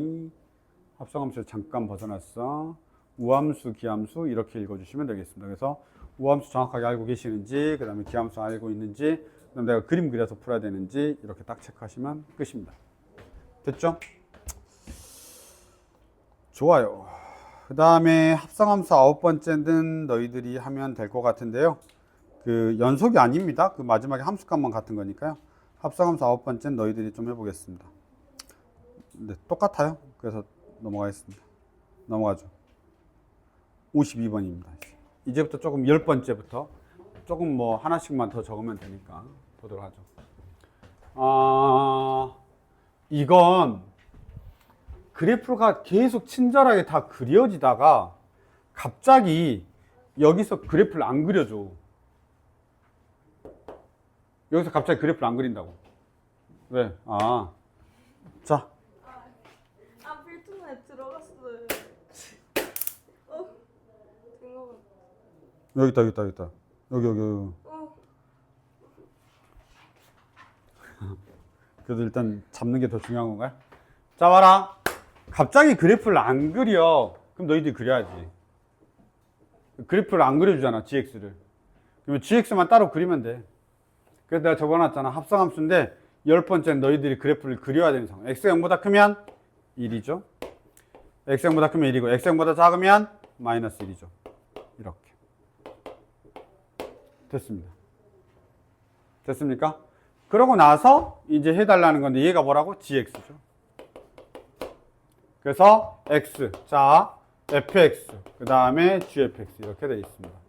합성함수에서 잠깐 벗어났어. 우함수, 기함수 이렇게 읽어주시면 되겠습니다. 그래서 우함수 정확하게 알고 계시는지, 그 다음에 기함수 알고 있는지, 그 다음에 내가 그림 그려서 풀어야 되는지 이렇게 딱 체크하시면 끝입니다. 됐죠? 좋아요. 그 다음에 합성함수 9번째는 너희들이 하면 될 것 같은데요. 그 연속이 아닙니다. 그 마지막에 함수값만 같은 거니까요. 합성함수 9번째는 너희들이 좀 해보겠습니다. 네, 똑같아요. 그래서 넘어가겠습니다. 넘어가죠. 52번입니다. 이제부터 조금 10번째부터 조금 뭐 하나씩만 더 적으면 되니까 보도록 하죠. 이건 그래프가 계속 친절하게 다 그려지다가 갑자기 여기서 그래프를 안 그려줘. 여기서 갑자기 그래프를 안 그린다고. 왜? 자. 필통에 들어갔어요. 여기 있다. 여기. 그래도 일단 잡는 게 더 중요한 건가요? 자, 봐라. 갑자기 그래프를 안 그려. 그럼 너희들이 그려야지. 그래프를 안 그려주잖아, gx를. 그러면 gx만 따로 그리면 돼. 그래서 내가 적어놨잖아. 합성함수인데 10번째는 너희들이 그래프를 그려야 되는 상황. x가 0보다 크면 1이죠. x가 0보다 크면 1이고 x가 0보다 작으면 마이너스 1이죠. 이렇게. 됐습니다. 됐습니까? 그러고 나서 이제 해달라는 건데 얘가 뭐라고? gx죠. 그래서 x, 자 fx, 그 다음에 gfx 이렇게 되어 있습니다.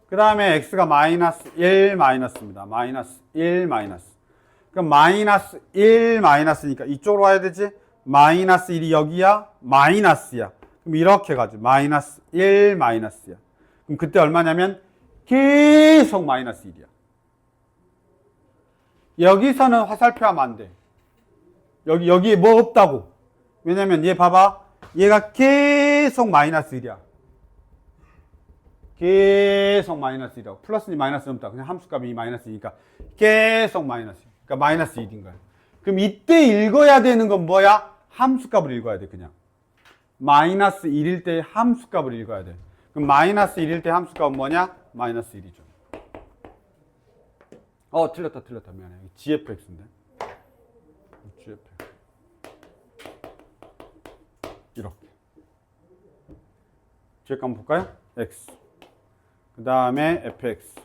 그 다음에 x가 마이너스 1 마이너스입니다. 마이너스 1 마이너스. 그럼 마이너스 1 마이너스니까 이쪽으로 와야 되지? 마이너스 1이 여기야? 마이너스야. 그럼 이렇게 가죠. 마이너스 1 마이너스야. 그럼 그때 얼마냐면 계속 마이너스 1이야. 여기서는 화살표하면 안 돼. 여기에 뭐 없다고. 왜냐면 얘 봐봐. 얘가 계속 마이너스 1이야. 계속 마이너스 1이라고. 플러스니 마이너스는 없다. 그냥 함수값이 마이너스 2니까 계속 마이너스. 그러니까 마이너스 1인 거야. 그럼 이때 읽어야 되는 건 뭐야? 함수값을 읽어야 돼, 그냥. 마이너스 1일 때 함수값을 읽어야 돼. 그럼 마이너스 1일 때 함수값은 뭐냐? 마이너스 1이죠. 틀렸다. 미안해. gfx인데. gfx. 이렇게. 뒤에 거 한번 볼까요? x. 그 다음에 fx.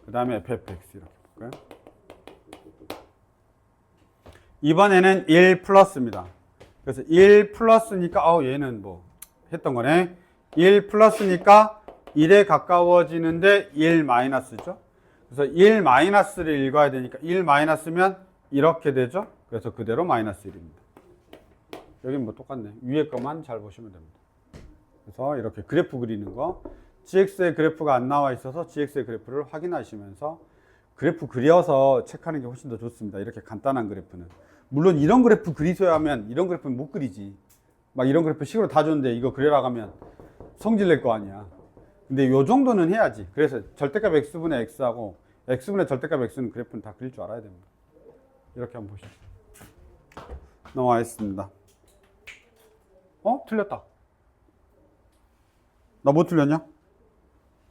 그 다음에 ffx. 이렇게 볼까요? 이번에는 1 플러스입니다. 그래서 1 플러스니까, 얘는 뭐, 했던 거네. 1 플러스니까 1에 가까워지는데 1 마이너스죠. 그래서 1 마이너스를 읽어야 되니까 1 마이너스면 이렇게 되죠. 그래서 그대로 마이너스 1입니다. 여긴 뭐 똑같네. 위에 것만 잘 보시면 됩니다. 그래서 이렇게 그래프 그리는 거, gx의 그래프가 안 나와 있어서 gx의 그래프를 확인하시면서 그래프 그려서 체크하는 게 훨씬 더 좋습니다. 이렇게 간단한 그래프는. 물론 이런 그래프 그리셔야 하면 이런 그래프는 못 그리지. 막 이런 그래프 식으로 다 줬는데 이거 그려라 가면 성질 낼 거 아니야. 근데 요 정도는 해야지. 그래서 절대값 x분의 x하고 x분의 절대값 x는 그래프는 다 그릴 줄 알아야 됩니다. 이렇게 한번 보시죠. 넘어가겠습니다. 틀렸다. 나 뭐 틀렸냐?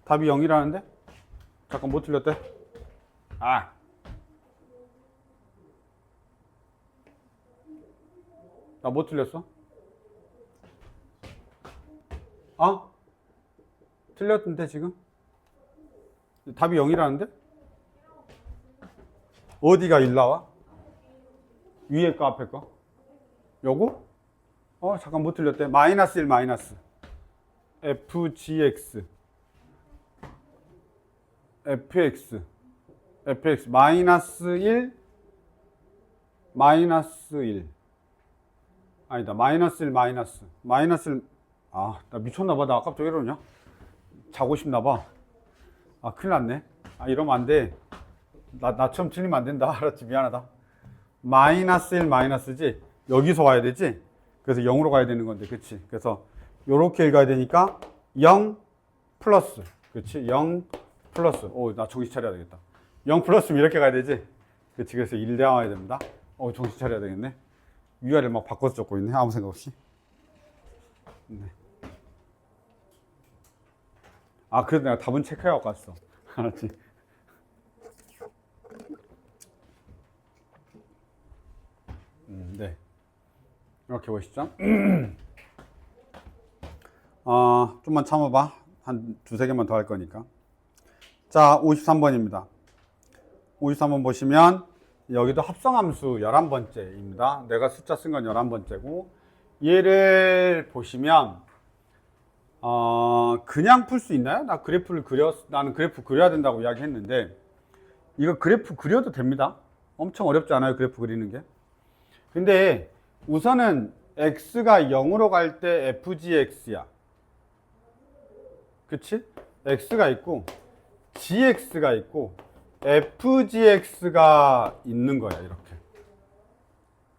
답이 0이라는데? 잠깐 뭐 틀렸대? 나 뭐 틀렸어? 틀렸는데 지금? 답이 0이라는데? 어디가 1 나와? 위에 거 앞에 거? 요거? 잠깐 뭐 틀렸대? 마이너스 1 마이너스 fgx fx 마이너스 1 마이너스 1 아니다 마이너스 1 마이너스 1 나 미쳤나봐. 나 아까부터 왜 이러냐? 자고 싶나봐. 큰일 났네. 이러면 안 돼. 나처럼 틀리면 안 된다. 알았지? 미안하다. 마이너스 1 마이너스지? 여기서 와야 되지? 그래서 0으로 가야 되는 건데, 그치? 그래서 요렇게 읽어야 되니까 0 플러스, 그치? 0 플러스. 나 정신 차려야 되겠다. 0 플러스면 이렇게 가야 되지? 그치? 그래서 1 대항해야 됩니다. 정신 차려야 되겠네. 위아래를 막 바꿔서 적고 있네. 아무 생각 없이. 네. 그래도 내가 답은 체크해갖고 갔어. 알았지? 네. 이렇게 보시죠. 좀만 참아봐. 한 두세 개만 더 할 거니까. 자, 53번입니다. 53번 보시면 여기도 합성함수 11번째입니다. 내가 숫자 쓴 건 11번째고 얘를 보시면 그냥 풀 수 있나요? 나는 그래프 그려야 된다고 이야기했는데 이거 그래프 그려도 됩니다. 엄청 어렵지 않아요, 그래프 그리는 게. 근데 우선은 x가 0으로 갈 때 fgx야. 그치? x가 있고 gx가 있고 fgx가 있는 거야, 이렇게.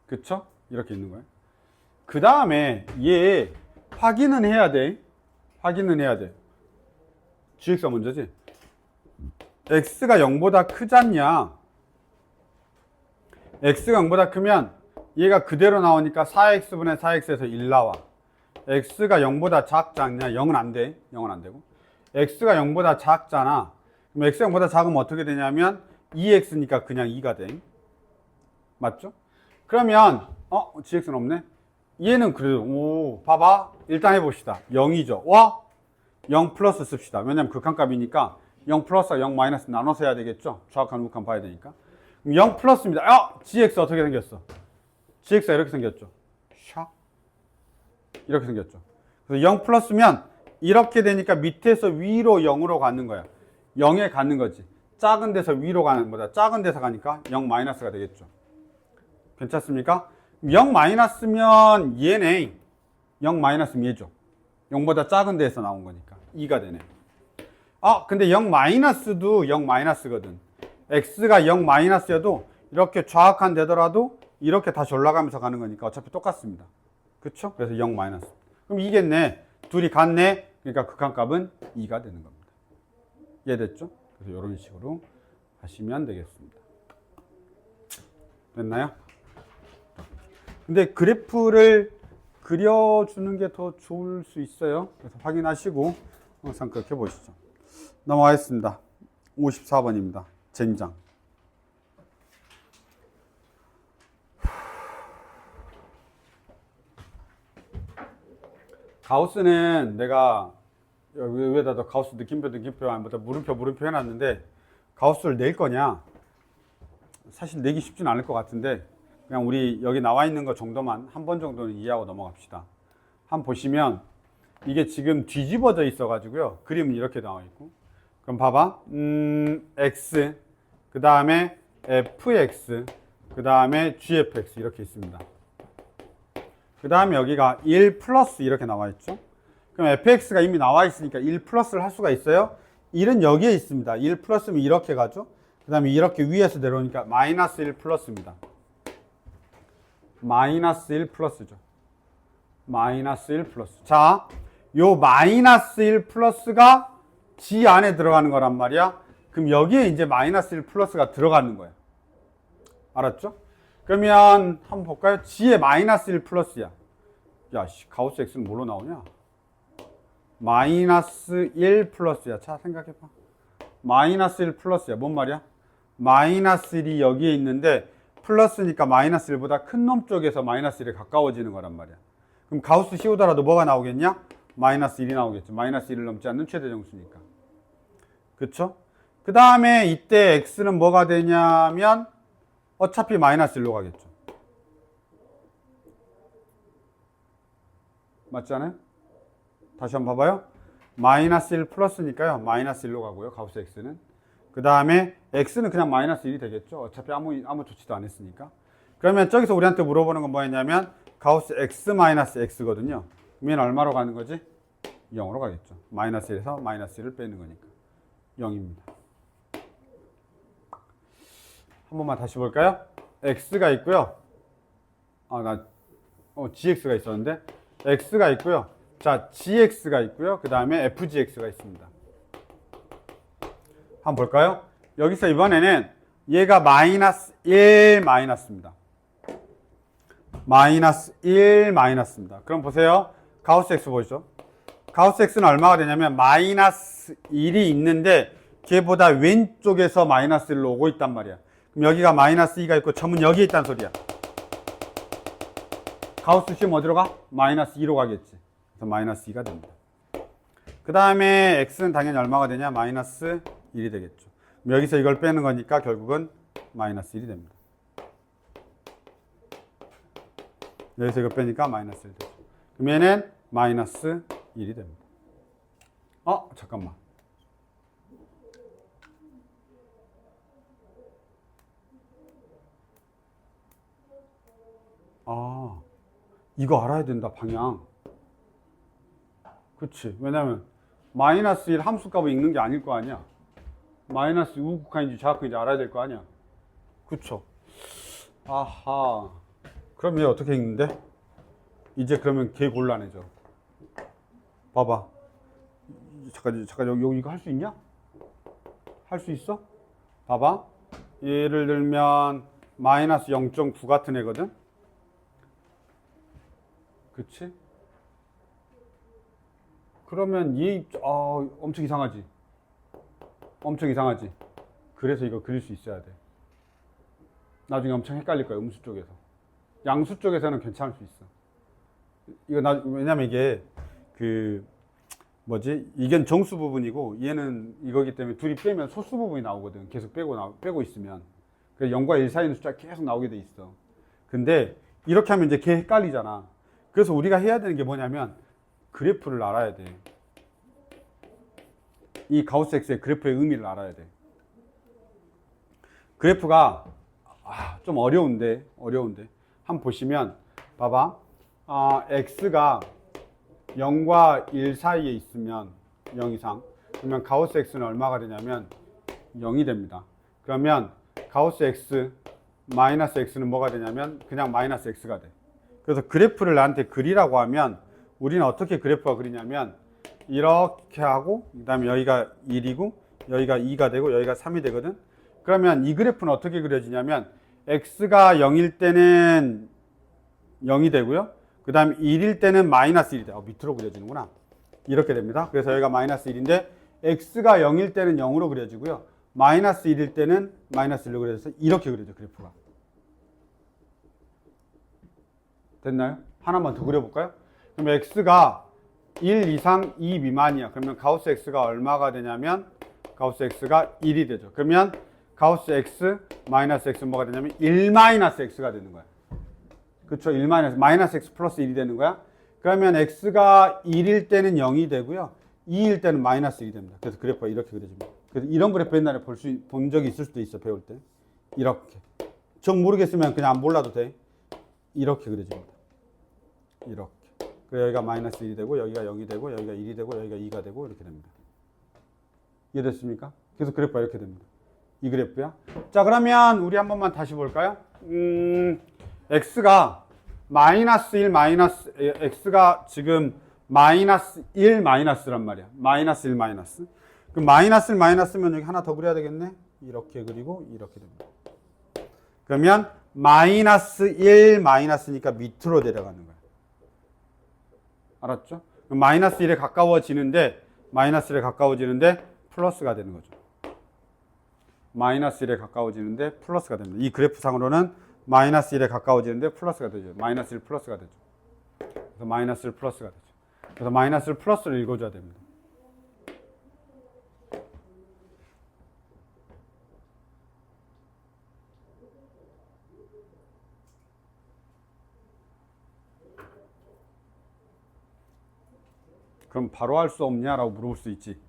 그쵸? 이렇게 있는 거야. 그 다음에 얘 확인은 해야 돼. gx가 먼저지. x가 0보다 크잖냐? x가 0보다 크면 얘가 그대로 나오니까 4x분의 4x에서 1 나와. x가 0보다 작지 않냐? 0은 안 돼. 0은 안 되고. x가 0보다 작잖아. 그럼 x가 0보다 작으면 어떻게 되냐면 2x니까 그냥 2가 돼. 맞죠? 그러면 gx는 없네. 얘는 그래도 봐봐. 일단 해봅시다. 0이죠. 0 플러스 씁시다. 왜냐면 극한값이니까 0 플러스와 0 마이너스 나눠서 해야 되겠죠. 좌극한 우극한 봐야 되니까. 그럼 0 플러스입니다. gx 어떻게 생겼어? gx가 이렇게 생겼죠. 이렇게 생겼죠. 그래서 0 플러스면 이렇게 되니까 밑에서 위로 0으로 가는 거야. 0에 가는 거지. 작은 데서 위로 가는 거다. 작은 데서 가니까 0 마이너스가 되겠죠. 괜찮습니까? 0 마이너스면 얘네. 0 마이너스면 얘죠. 0보다 작은 데에서 나온 거니까 2가 되네. 근데 0 마이너스도 0 마이너스거든. x가 0 마이너스여도 이렇게 좌악한 되더라도 이렇게 다시 올라가면서 가는 거니까 어차피 똑같습니다. 그쵸? 그래서 0 마이너스. 그럼 이겠네. 둘이 같네. 그러니까 극한값은 2가 되는 겁니다. 이해됐죠? 그래서 이런 식으로 하시면 되겠습니다. 됐나요? 근데 그래프를 그려주는 게 더 좋을 수 있어요. 그래서 확인하시고 항상 그렇게 보시죠. 넘어가겠습니다. 54번입니다. 젠장. 가우스는 내가 여기에다 가우스 느낌표 아니면 물음표 해놨는데 가우스를 낼 거냐? 사실 내기 쉽진 않을 것 같은데 그냥 우리 여기 나와 있는 거 정도만 한 번 정도는 이해하고 넘어갑시다. 한번 보시면 이게 지금 뒤집어져 있어 가지고요. 그림은 이렇게 나와 있고. 그럼 봐봐. x 그 다음에 fx 그 다음에 gfx 이렇게 있습니다. 그 다음에 여기가 1 플러스 이렇게 나와 있죠. 그럼 fx가 이미 나와 있으니까 1 플러스를 할 수가 있어요. 1은 여기에 있습니다. 1 플러스면 이렇게 가죠. 그 다음에 이렇게 위에서 내려오니까 마이너스 1 플러스입니다. 마이너스 1 플러스죠. 마이너스 1 플러스. 자, 요 마이너스 1 플러스가 G 안에 들어가는 거란 말이야. 그럼 여기에 이제 마이너스 1 플러스가 들어가는 거야. 알았죠? 그러면 한번 볼까요? G에 마이너스 1 플러스야. 야, 가우스 X는 뭘로 나오냐? 마이너스 1 플러스야. 자, 생각해봐. 마이너스 1 플러스야. 뭔 말이야? 마이너스 1이 여기에 있는데 플러스니까 마이너스 1보다 큰 놈 쪽에서 마이너스 1에 가까워지는 거란 말이야. 그럼 가우스 씌우더라도 뭐가 나오겠냐? 마이너스 1이 나오겠죠. 마이너스 1을 넘지 않는 최대 정수니까. 그쵸? 그 다음에 이때 x는 뭐가 되냐면 어차피 마이너스 1로 가겠죠. 맞지 않아요? 다시 한번 봐봐요. 마이너스 1 플러스니까요. 마이너스 1로 가고요. 가우스 x는. 그 다음에 x는 그냥 마이너스 1이 되겠죠. 어차피 아무 조치도 안 했으니까. 그러면 저기서 우리한테 물어보는 건 뭐였냐면 가우스 x 마이너스 x거든요. 그러면 얼마로 가는 거지? 0으로 가겠죠. 마이너스 1에서 마이너스 1을 빼는 거니까 0입니다. 한 번만 다시 볼까요? x가 있고요. gx가 있었는데 x가 있고요. 자, gx가 있고요. 그 다음에 fgx가 있습니다. 한번 볼까요? 여기서 이번에는 얘가 마이너스 1 마이너스입니다. 마이너스 1 마이너스입니다. 그럼 보세요. 가우스 x 보이죠? 가우스 x는 얼마가 되냐면 마이너스 1이 있는데 걔보다 왼쪽에서 마이너스 1로 오고 있단 말이야. 그럼 여기가 마이너스 2가 있고 점은 여기에 있다는 소리야. 가우스 심 어디로 가? 마이너스 2로 가겠지. 그래서 마이너스 2가 됩니다. 그 다음에 x는 당연히 얼마가 되냐? 마이너스 1이 되겠죠. 그럼 여기서 이걸 빼는 거니까 결국은 마이너스 1이 됩니다. 여기서 이거 빼니까 마이너스 1 되죠. 그러면은 마이너스 1이 됩니다. 잠깐만. 이거 알아야 된다, 방향. 그치. 왜냐면 마이너스 1 함수값을 읽는 게 아닐 거 아니야. 마이너스 우극한인지 좌극한인지 알아야 될 거 아니야. 그쵸. 아하. 그럼 얘 어떻게 읽는데? 이제 그러면 개 곤란해져. 봐봐. 잠깐 여기 이거 할 수 있냐? 할 수 있어? 봐봐. 예를 들면 마이너스 0.9 같은 애거든? 그치? 그러면 엄청 이상하지? 엄청 이상하지? 그래서 이거 그릴 수 있어야 돼. 나중에 엄청 헷갈릴 거야, 음수 쪽에서. 양수 쪽에서는 괜찮을 수 있어. 왜냐면 이게, 이건 정수 부분이고, 얘는 이거기 때문에 둘이 빼면 소수 부분이 나오거든. 계속 빼고 있으면. 그래서 0과 1 사이 있는 숫자가 계속 나오게 돼 있어. 근데, 이렇게 하면 이제 걔 헷갈리잖아. 그래서 우리가 해야 되는 게 뭐냐면, 그래프를 알아야 돼. 이 가우스 X의 그래프의 의미를 알아야 돼. 그래프가 좀 어려운데 한번 보시면 봐봐. X가 0과 1 사이에 있으면 0 이상, 그러면 가우스 X는 얼마가 되냐면 0이 됩니다. 그러면 가우스 X 마이너스 X는 뭐가 되냐면 그냥 마이너스 X가 돼. 그래서 그래프를 나한테 그리라고 하면 우리는 어떻게 그래프가 그리냐면 이렇게 하고 그 다음에 여기가 1이고 여기가 2가 되고 여기가 3이 되거든. 그러면 이 그래프는 어떻게 그려지냐면 x가 0일 때는 0이 되고요. 그 다음에 1일 때는 마이너스 1이 돼. 밑으로 그려지는구나. 이렇게 됩니다. 그래서 여기가 마이너스 1인데 x가 0일 때는 0으로 그려지고요. 마이너스 1일 때는 마이너스 1로 그려져서 이렇게 그려져, 그래프가. 됐나요? 하나만 더 그려볼까요? 그럼 x가 1 이상 2 미만이야. 그러면 가우스 x가 얼마가 되냐면 가우스 x가 1이 되죠. 그러면 가우스 x 마이너스 x는 뭐가 되냐면 1 마이너스 x가 되는 거야. 그쵸? 1 마이너스 x 플러스 1이 되는 거야. 그러면 x가 1일 때는 0이 되고요. 2일 때는 마이너스 1이 됩니다. 그래서 그래프가 이렇게 그려집니다. 그래서 이런 그래프 옛날에 본 적이 있을 수도 있어, 배울 때. 이렇게. 정 모르겠으면 그냥 안 몰라도 돼. 이렇게 그려집니다. 이렇게. 그래서 여기가 마이너스 1이 되고 여기가 0이 되고 여기가 1이 되고 여기가 2가 되고 이렇게 됩니다. 이해됐습니까? 그래서 그래프가 이렇게 됩니다. 이 그래프야. 자, 그러면 우리 한 번만 다시 볼까요? x가 마이너스 1 마이너스 x가 지금 마이너스 1 마이너스란 말이야. 마이너스 1 마이너스. 그럼 마이너스 1 마이너스면 여기 하나 더 그려야 되겠네. 이렇게 그리고 이렇게 됩니다. 그러면 마이너스 1 마이너스니까 밑으로 내려가는 거야. 알았죠? 그럼 마이너스 1에 가까워지는데 마이너스 1에 가까워지는데 플러스가 되는 거죠. 마이너스 1에 가까워지는데 플러스가 됩니다. 이 그래프 상으로는 마이너스 1에 가까워지는데 플러스가 되죠. 마이너스 1 플러스가 되죠. 그래서 마이너스 1 플러스가 되죠. 그래서 마이너스 1 플러스를 읽어줘야 됩니다. 그럼 바로 알 수 없냐라고 물어볼 수 있지.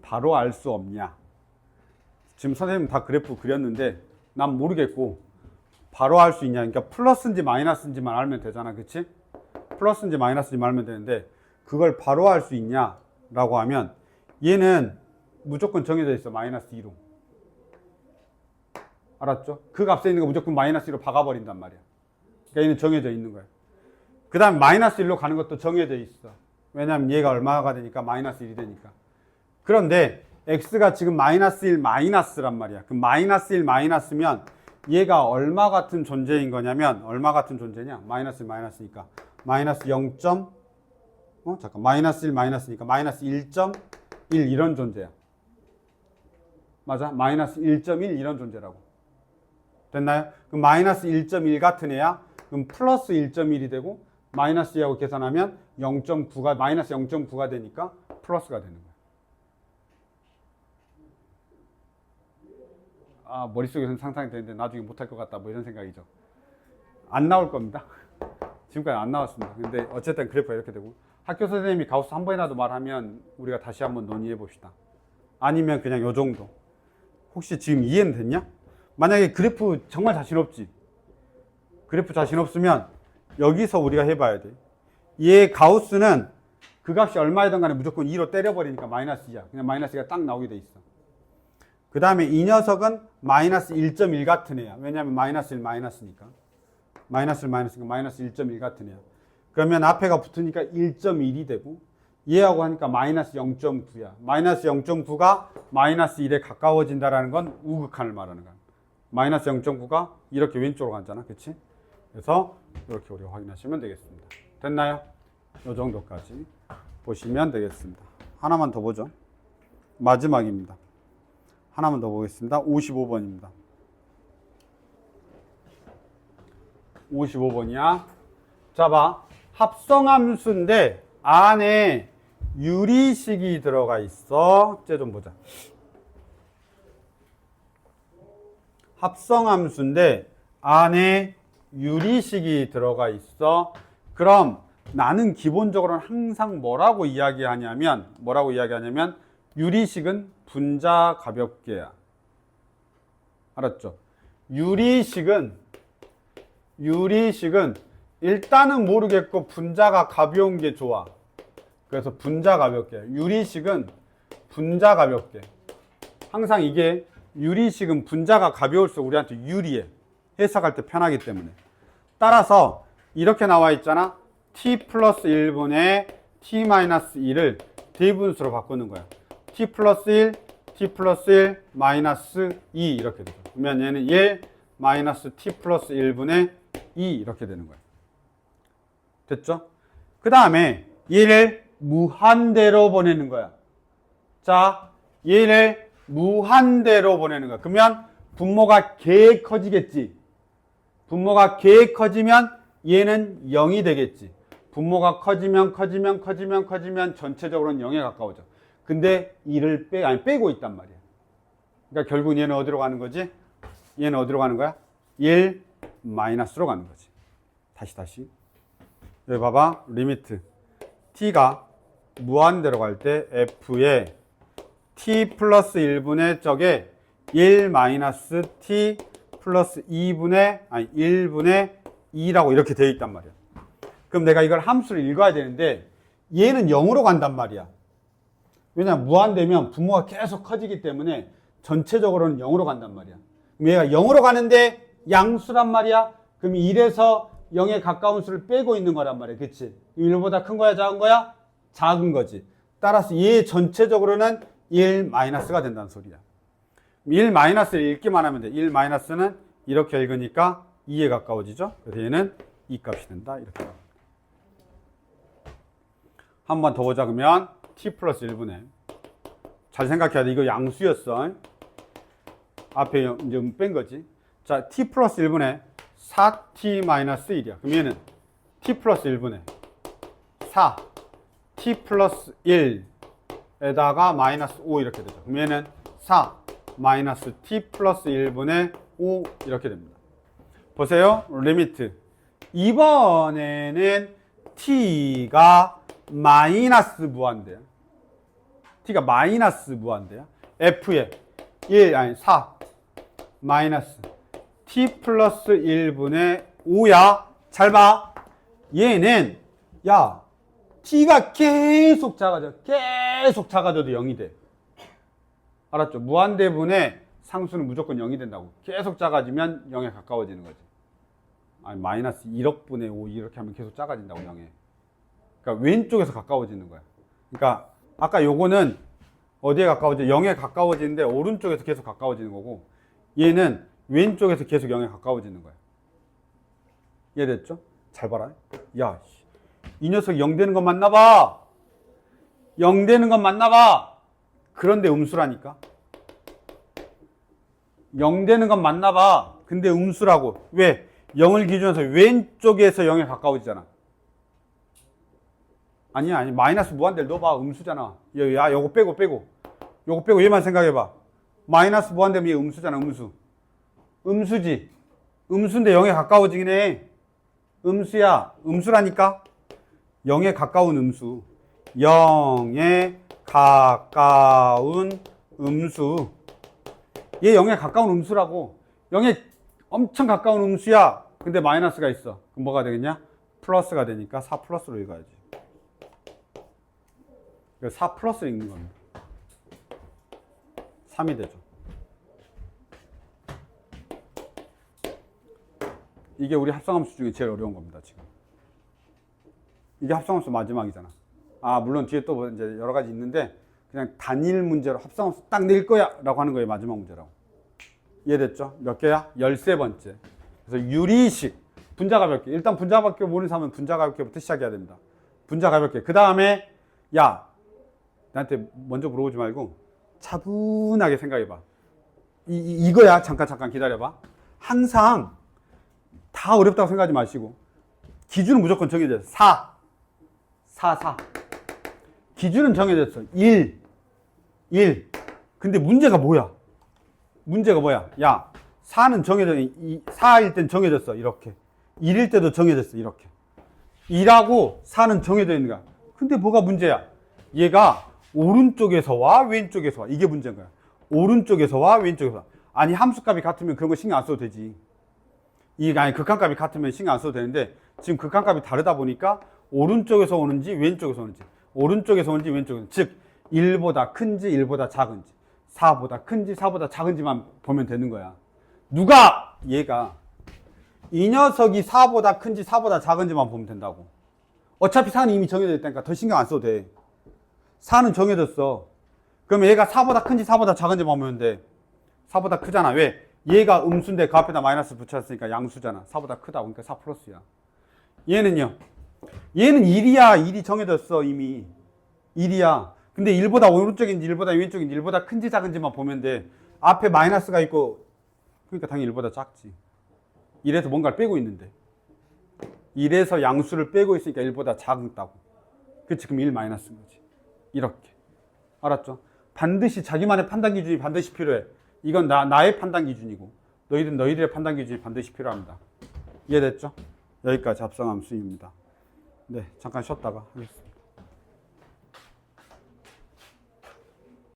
바로 알 수 없냐. 지금 선생님 다 그래프 그렸는데 난 모르겠고 바로 알 수 있냐. 그러니까 플러스인지 마이너스인지만 알면 되잖아. 그치? 플러스인지 마이너스인지만 알면 되는데 그걸 바로 알 수 있냐라고 하면 얘는 무조건 정해져 있어. 마이너스 2로. 알았죠? 그 값에 있는 거 무조건 마이너스 2로 박아버린단 말이야. 그러니까 얘는 정해져 있는 거야. 그 다음 마이너스 1로 가는 것도 정해져 있어. 왜냐면 얘가 얼마가 되니까 마이너스 1이 되니까. 그런데 x가 지금 마이너스 1 마이너스란 말이야. 그럼 마이너스 1 마이너스면 얘가 얼마 같은 존재인 거냐면 얼마 같은 존재냐? 마이너스 1 마이너스니까 마이너스 0. 마이너스 1 마이너스니까 마이너스 1.1 이런 존재야. 맞아? 마이너스 1.1 이런 존재라고. 됐나요? 그럼 마이너스 1.1 같은 애야. 그럼 플러스 1.1이 되고 마이너스 2하고 계산하면 0.9가 마이너스 0.9가 되니까 플러스가 되는 거야. 아, 머릿속에서는 상상이 되는데 나중에 못할 것 같다 뭐 이런 생각이죠. 안 나올 겁니다. 지금까지 안 나왔습니다. 근데 어쨌든 그래프가 이렇게 되고 학교 선생님이 가우스 한 번이라도 말하면 우리가 다시 한번 논의해 봅시다. 아니면 그냥 요 정도. 혹시 지금 이해는 됐냐? 만약에 그래프 정말 자신 없지. 그래프 자신 없으면 여기서 우리가 해봐야 돼. 얘 가우스는 그 값이 얼마이든 간에 무조건 2로 때려버리니까 마이너스 2야. 그냥 마이너스 2가 딱 나오게 돼 있어. 그 다음에 이 녀석은 마이너스 1.1 같은 애야. 왜냐하면 마이너스 1 마이너스니까. 마이너스 1 마이너스니까 마이너스 1.1 같은 애야. 그러면 앞에가 붙으니까 1.1이 되고 얘하고 하니까 마이너스 0.9야. 마이너스 0.9가 마이너스 1에 가까워진다라는 건 우극한을 말하는 거야. 마이너스 0.9가 이렇게 왼쪽으로 가잖아. 그치? 그래서 이렇게 우리가 확인하시면 되겠습니다. 됐나요? 이 정도까지 보시면 되겠습니다. 하나만 더 보죠. 마지막입니다. 하나만 더 보겠습니다. 55번입니다. 55번이야. 자, 봐. 합성함수인데 안에 유리식이 들어가 있어. 쟤 좀 보자. 합성함수인데 안에 유리식이 들어가 있어. 그럼 나는 기본적으로는 항상 뭐라고 이야기하냐면 유리식은 분자 가볍게야. 알았죠? 유리식은 일단은 모르겠고 분자가 가벼운 게 좋아. 그래서 분자 가볍게. 유리식은 분자 가볍게. 항상 이게 유리식은 분자가 가벼울수록 우리한테 유리해. 해석할 때 편하기 때문에. 따라서 이렇게 나와 있잖아. t 플러스 1분의 t 마이너스 2를 대분수로 바꾸는 거야. t 플러스 1, t 플러스 1, 마이너스 2 이렇게 되죠. 그러면 얘는 1 마이너스 t 플러스 1분의 2 이렇게 되는 거야. 됐죠? 그 다음에 얘를 무한대로 보내는 거야. 자, 얘를 무한대로 보내는 거야. 그러면 분모가 개 커지겠지. 분모가 개 커지면 얘는 0이 되겠지. 분모가 커지면 전체적으로는 0에 가까워져. 근데 2를 빼고 있단 말이야. 그러니까 결국 얘는 어디로 가는 거지? 얘는 어디로 가는 거야? 1 마이너스로 가는 거지. 다시. 여기 봐봐. 리미트. t가 무한대로 갈 때 f에 t 플러스 1분의 적에 1 마이너스 t 플러스 1분의 2라고 이렇게 되어 있단 말이야. 그럼 내가 이걸 함수를 읽어야 되는데 얘는 0으로 간단 말이야. 왜냐면 무한되면 분모가 계속 커지기 때문에 전체적으로는 0으로 간단 말이야. 그럼 얘가 0으로 가는데 양수란 말이야. 그럼 1에서 0에 가까운 수를 빼고 있는 거란 말이야. 그치? 1보다 큰 거야, 작은 거야? 작은 거지. 따라서 얘 전체적으로는 1 마이너스가 된다는 소리야. 1 마이너스를 읽기만 하면 돼. 1 마이너스는 이렇게 읽으니까 2에 가까워지죠. 그래서 얘는 2 값이 된다. 이렇게. 한 번 더 보자. 그러면 t 플러스 1분의 잘 생각해야 돼. 이거 양수였어. 앞에 이제 뺀 거지. 자, t 플러스 1분의 4t 마이너스 1이야. 그럼 얘는 t 플러스 1분의 4 t 플러스 1에다가 마이너스 5 이렇게 되죠. 그럼 얘는 4 마이너스 t 플러스 1분의 5 이렇게 됩니다. 보세요. 리미트. 이번에는 t가 마이너스 무한대야. t가 마이너스 무한대야. f에 4 마이너스 t 플러스 1분의 5야. 잘 봐. 얘는 야 t가 계속 작아져도 0이 돼. 알았죠? 무한대분의 상수는 무조건 0이 된다고. 계속 작아지면 0에 가까워지는 거지. 아니 마이너스 1억분의 5 이렇게 하면 계속 작아진다고 0에. 그러니까 왼쪽에서 가까워지는 거야. 그러니까 아까 요거는 어디에 가까워져? 0에 가까워지는데 오른쪽에서 계속 가까워지는 거고 얘는 왼쪽에서 계속 0에 가까워지는 거야. 이해됐죠? 잘 봐라. 야, 이 녀석이 0 되는 건 맞나 봐. 0 되는 건 맞나 봐. 그런데 음수라니까. 0 되는 건 맞나 봐. 근데 음수라고. 왜? 0을 기준으로 해서 왼쪽에서 0에 가까워지잖아. 아니 마이너스 무한대를 넣어봐. 음수잖아. 야 요거 빼고 요거 빼고 얘만 생각해봐. 마이너스 무한대면 얘 음수잖아. 음수지. 음수인데 0에 가까워지긴 해. 음수야. 음수라니까. 0에 가까운 음수. 0에 가까운 음수. 얘 0에 가까운 음수라고. 0에 엄청 가까운 음수야. 근데 마이너스가 있어. 그럼 뭐가 되겠냐? 플러스가 되니까 4 플러스로 읽어야지. 4 플러스로 읽는 겁니다. 3이 되죠. 이게 우리 합성함수 중에 제일 어려운 겁니다, 지금. 이게 합성함수 마지막이잖아. 아, 물론 뒤에 또 이제 여러 가지 있는데, 그냥 단일 문제로 합성함수 딱 낼 거야! 라고 하는 거예요, 마지막 문제라고. 이해됐죠? 몇 개야? 13번째. 그래서 유리식. 분자가볍게. 일단 분자가볍게 모르는 사람은 분자가볍게부터 시작해야 됩니다. 분자가볍게. 그 다음에, 야, 나한테 먼저 물어보지 말고, 차분하게 생각해봐. 이거야. 잠깐 기다려봐. 항상, 다 어렵다고 생각하지 마시고 기준은 무조건 정해졌어. 4 기준은 정해졌어. 1 근데 문제가 뭐야? 야 4는 정해져. 4일 땐 정해졌어. 이렇게 1일 때도 정해졌어. 이렇게 2라고 4는 정해져 있는 거야. 근데 뭐가 문제야? 얘가 오른쪽에서 와 왼쪽에서 와. 이게 문제인 거야. 오른쪽에서 와 왼쪽에서 와. 아니 함수값이 같으면 그런 거 신경 안 써도 되지. 이게 아니 극한값이 같으면 신경 안 써도 되는데 지금 극한값이 다르다 보니까 오른쪽에서 오는지 왼쪽에서 오는지 오른쪽에서 오는지 왼쪽에서 오는지 즉 1보다 큰지 1보다 작은지 4보다 큰지 4보다 작은지만 보면 되는 거야. 누가? 얘가. 이 녀석이 4보다 큰지 4보다 작은지만 보면 된다고. 어차피 4는 이미 정해져 있다니까 더 신경 안 써도 돼. 4는 정해졌어. 그럼 얘가 4보다 큰지 4보다 작은지만 보면 돼. 4보다 크잖아. 왜? 얘가 음수인데 그 앞에다 마이너스 붙였으니까 양수잖아. 4보다 크다. 그러니까 4 플러스야. 얘는요. 얘는 1이야. 1이 정해졌어. 이미. 1이야. 근데 1보다 오른쪽인지 1보다 왼쪽인지 1보다 큰지 작은지만 보면 돼. 앞에 마이너스가 있고 그러니까 당연히 1보다 작지. 1에서 뭔가를 빼고 있는데 1에서 양수를 빼고 있으니까 1보다 작다고. 그치? 그럼 1 마이너스인 거지. 이렇게. 알았죠? 반드시 자기만의 판단 기준이 반드시 필요해. 이건 나의 판단 기준이고 너희들의 판단 기준이 반드시 필요합니다. 이해됐죠? 여기까지 합성함수입니다. 네, 잠깐 쉬었다가 하겠습니다.